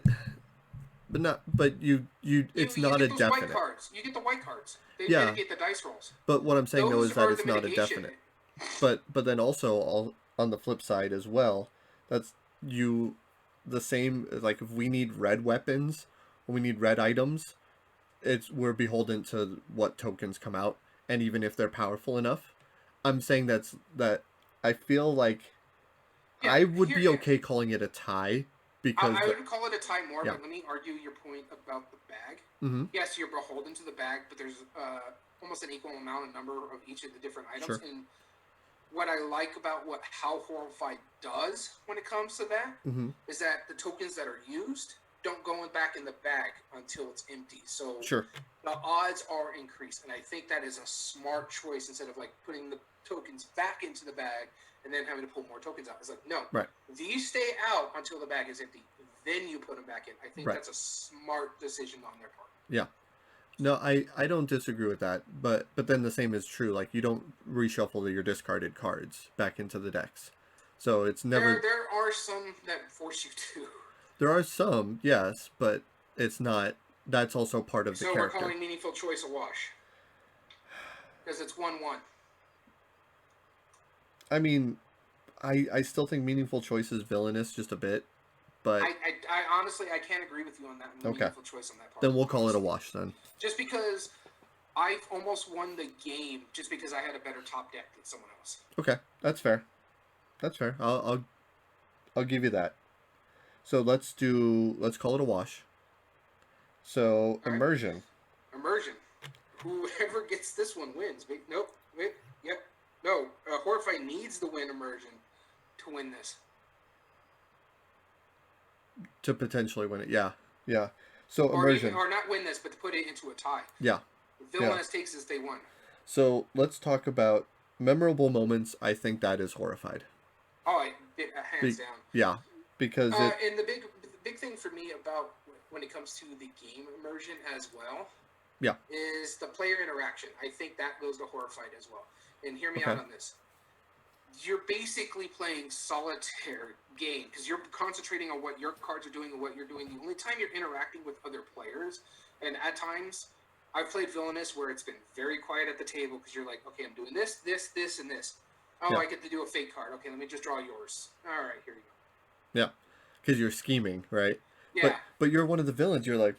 but You it's you not a get those white definite. cards. You get the white cards. They Yeah, mitigate the dice rolls. but what I'm saying though Those is that are the it's not a mitigation. definite. But then also on the flip side as well, that's you the same like if we need red weapons or we need red items, it's we're beholden to what tokens come out, and even if they're powerful enough. I'm saying that I feel like Yeah, I would here, be okay calling it a tie because I would call it a tie more, yeah. but let me argue your point about the bag. Mm-hmm. Yes, you're beholden to the bag, but there's almost an equal amount of number of each of the different items. Sure. And what I like about how Horrified does when it comes to that Mm-hmm. is that the tokens that are used don't go back in the bag until it's empty. So Sure. the odds are increased, and I think that is a smart choice instead of like putting the tokens back into the bag and then having to pull more tokens out. It's like no, Right. these stay out until the bag is empty. Then you put them back in. I think Right. that's a smart decision on their part. Yeah. No, I don't disagree with that, but then the same is true. Like you don't reshuffle your discarded cards back into the decks, so it's never. There are some that force you to. There are some, yes, but it's not. That's also part of the So we're character. calling meaningful choice a wash because it's 1-1. I mean, I still think meaningful choice is villainous just a bit, but I honestly I can't agree with you on that okay. meaningful choice on that part. Then we'll call it a Honestly, wash then. just because I've almost won the game just because I had a better top deck than someone else. Okay, that's fair. That's fair. I'll give you that. So let's call it a wash. So All right, immersion. immersion. Whoever gets this one wins. Wait, nope. Wait. Yep. No. Horrify needs the win immersion to win this. To potentially win it. Yeah, yeah. So Or even, immersion. or not win this, but to put it into a tie. Yeah, If yeah. Villainous takes this, they won. So let's talk about memorable moments. I think that is horrified. Oh, hands Be- down. yeah, because it. And the big thing for me about when it comes to the game immersion as well Yeah. is the player interaction. I think that goes to Horrified as well. And hear me Okay. out on this. You're basically playing solitaire game because you're concentrating on what your cards are doing and what you're doing. The only time you're interacting with other players, and at times I've played Villainous where it's been very quiet at the table because you're like, okay, I'm doing this, this, this, and this. Oh, Yeah. I get to do a fake card. Okay, let me just draw yours. All right, here you go. Yeah. Because you're scheming, right? Yeah. But you're one of the villains. You're like,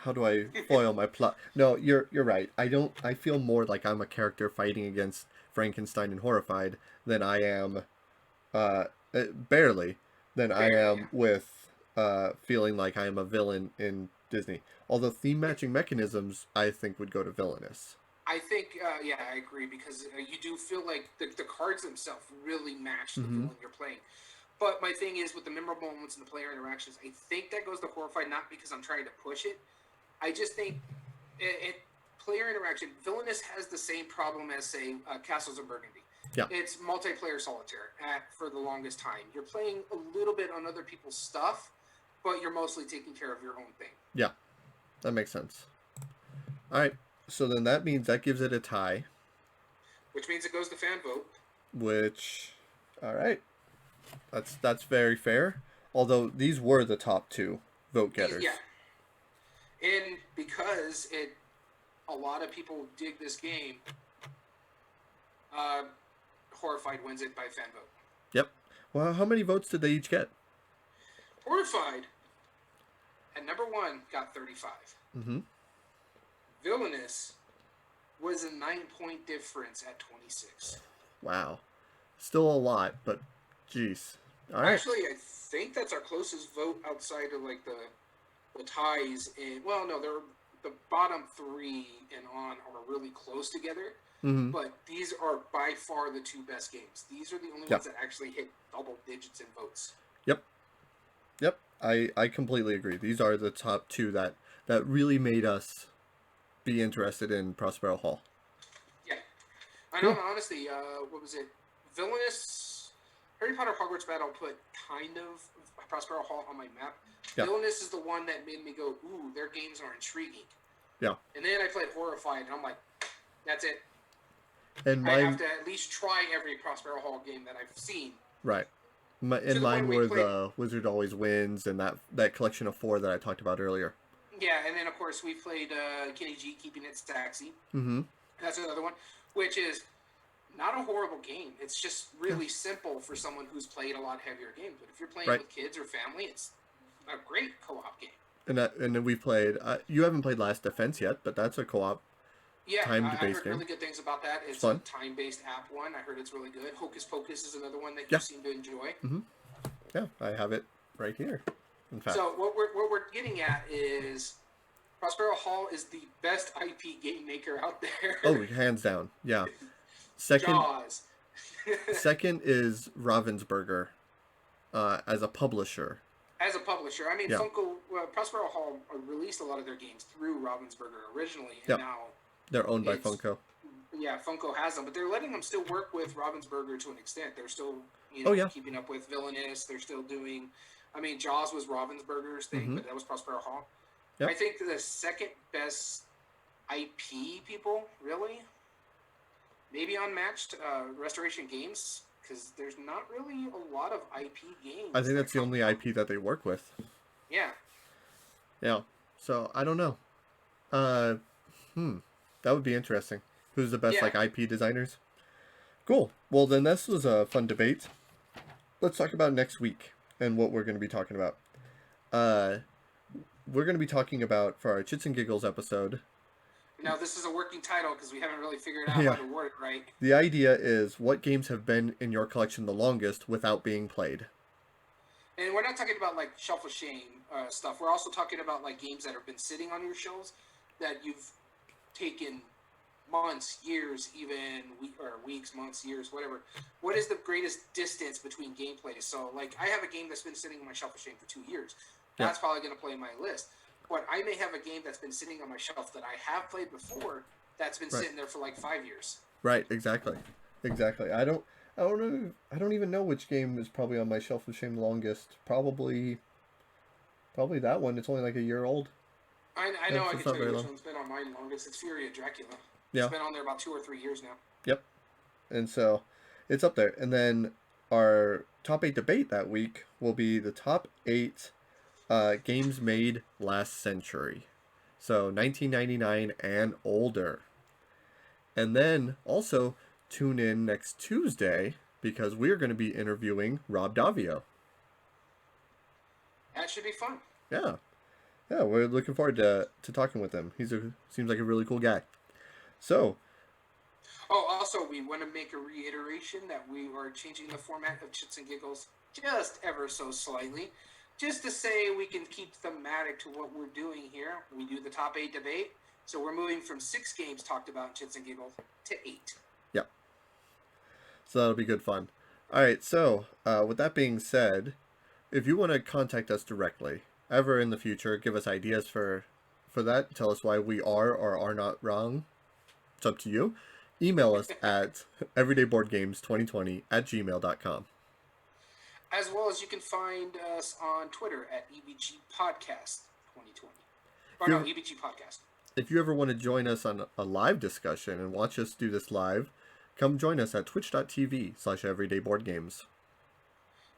how do I foil my plot? No, you're right. I don't. I feel more like I'm a character fighting against Frankenstein and Horrified than I am, barely, than I Barely, yeah. am with feeling like I am a villain in Disney. Although theme matching mechanisms, I think would go to villainous. I think, yeah, I agree because you do feel like the cards themselves really match the Mm-hmm. villain you're playing. But my thing is with the memorable moments and the player interactions, I think that goes to Horrified not because I'm trying to push it. I just think player interaction, Villainous has the same problem as say Castles of Burgundy. Yeah. It's multiplayer solitaire for the longest time. You're playing a little bit on other people's stuff, but you're mostly taking care of your own thing. Yeah, that makes sense. All right. So then that means that gives it a tie, Which means it goes to fan vote. which, all right, that's very fair. Although these were the top two vote getters. Yeah. And because a lot of people dig this game, Horrified wins it by fan vote. Yep. Well, how many votes did they each get? Horrified at number 1 got 35. Mm-hmm. Villainous was a 9-point difference at 26. Wow. Still a lot, but jeez. All right. Actually, I think that's our closest vote outside of like the ties in. Well, no, the bottom 3 and on are really close together. Mm-hmm. But these are by far the 2 best games. These are the only ones that actually hit double digits in votes. Yep. Yep. I completely agree. These are the top 2 that really made us be interested in Prospero Hall. Yeah. I know, Cool. honestly, what was it? Villainous... Harry Potter Hogwarts Battle put kind of Prospero Hall on my map. Yeah. Villainous is the one that made me go, ooh, their games are intriguing. Yeah. And then I played Horrified, and I'm like, that's it. And I have to at least try every Prospero Hall game that I've seen. Right. And mine were the Wizard Always Wins and that collection of 4 that I talked about earlier. Yeah, and then of course we played Kenny G, Keeping It Sexy. Mm-hmm. That's another one, which is not a horrible game. It's just really simple for someone who's played a lot heavier games. But if you're playing with kids or family, it's a great co-op game. And then we played. You haven't played Last Defense yet, but that's a co-op. Yeah, timed-based I heard game. really good things about that. It's fun. A time-based app one. I heard it's really good. Hocus Pocus is another one that you seem to enjoy. Mm-hmm. Yeah, I have it right here. In fact. So what we're getting at is Prospero Hall is the best IP game maker out there. Oh, hands down. Yeah. Second. Jaws. Second is Ravensburger, as a publisher. As a publisher, I mean, Prospero Hall released a lot of their games through Ravensburger originally, and now they're owned by Funko. Yeah, Funko has them, but they're letting them still work with Ravensburger to an extent. They're still, keeping up with Villainous. They're still doing. I mean, Jaws was Ravensburger's thing, but that was Prospero Hall. Yep. I think the second best IP people, really, maybe unmatched, Restoration Games, because there's not really a lot of IP games. I think that's the only IP that they work with. Yeah. Yeah. So I don't know. That would be interesting. Who's the best IP designers? Cool. Well, then this was a fun debate. Let's talk about next week and what we're going to be talking about. We're going to be talking about, for our Chits and Giggles episode. Now, this is a working title because we haven't really figured out how to word it right. The idea is what games have been in your collection the longest without being played. And we're not talking about like Shelf of Shame stuff. We're also talking about like games that have been sitting on your shelves that you've taken months, years, even weeks, months, years, whatever. What is the greatest distance between gameplays? So, like, I have a game that's been sitting on my Shelf of Shame for 2 years. That's probably going to play in my list. But I may have a game that's been sitting on my shelf that I have played before that's been sitting there for like 5 years. Right, exactly. I don't know. I don't even know which game is probably on my Shelf of Shame the longest. Probably that one. It's only like a year old. I know. I can tell you which one's been on mine longest. It's Fury of Dracula. Yeah. It's been on there about 2 or 3 years now. Yep. And so it's up there. And then our top 8 debate that week will be the top 8 games made last century. So 1999 and older. And then also tune in next Tuesday because we're going to be interviewing Rob Davio. That should be fun. Yeah. Yeah, we're looking forward to talking with him. Seems like a really cool guy. So. Oh, also, we want to make a reiteration that we are changing the format of Chits and Giggles just ever so slightly. Just to say we can keep thematic to what we're doing here. We do the top 8 debate. So we're moving from 6 games talked about in Chits and Giggles to 8. Yep. So that'll be good fun. All right, so with that being said, if you want to contact us directly, ever in the future, give us ideas for that, tell us why we are or are not wrong, it's up to you. Email us at everydayboardgames2020@gmail.com. As well as you can find us on Twitter at EBG Podcast 2020. Or no, EBG Podcast. If you ever want to join us on a live discussion and watch us do this live, come join us at twitch.tv/everydayboardgames.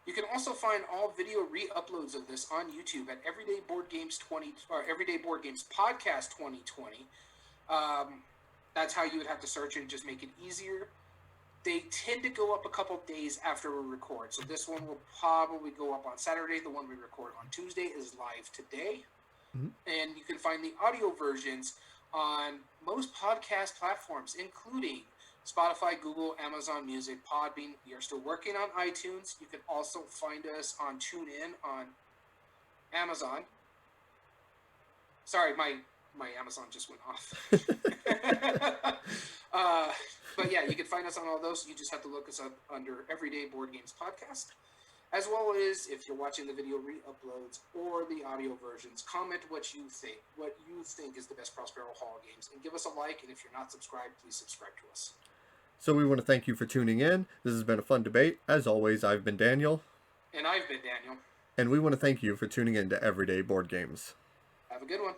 You can also find all video re-uploads of this on YouTube at Everyday Board Games Everyday Board Games Podcast 2020. That's how you would have to search and just make it easier. They tend to go up a couple days after we record. So this one will probably go up on Saturday. The one we record on Tuesday is live today. Mm-hmm. And you can find the audio versions on most podcast platforms, including Spotify, Google, Amazon Music, Podbean. We are still working on iTunes. You can also find us on TuneIn on Amazon. Sorry, my my Amazon just went off. But yeah, you can find us on all those. You just have to look us up under Everyday Board Games Podcast. As well as if you're watching the video re-uploads or the audio versions, comment what you think is the best Prospero Hall Games, and give us a like. And if you're not subscribed, please subscribe to us. So we want to thank you for tuning in. This has been a fun debate. As always, I've been Daniel. And I've been Daniel. And we want to thank you for tuning in to Everyday Board Games. Have a good one.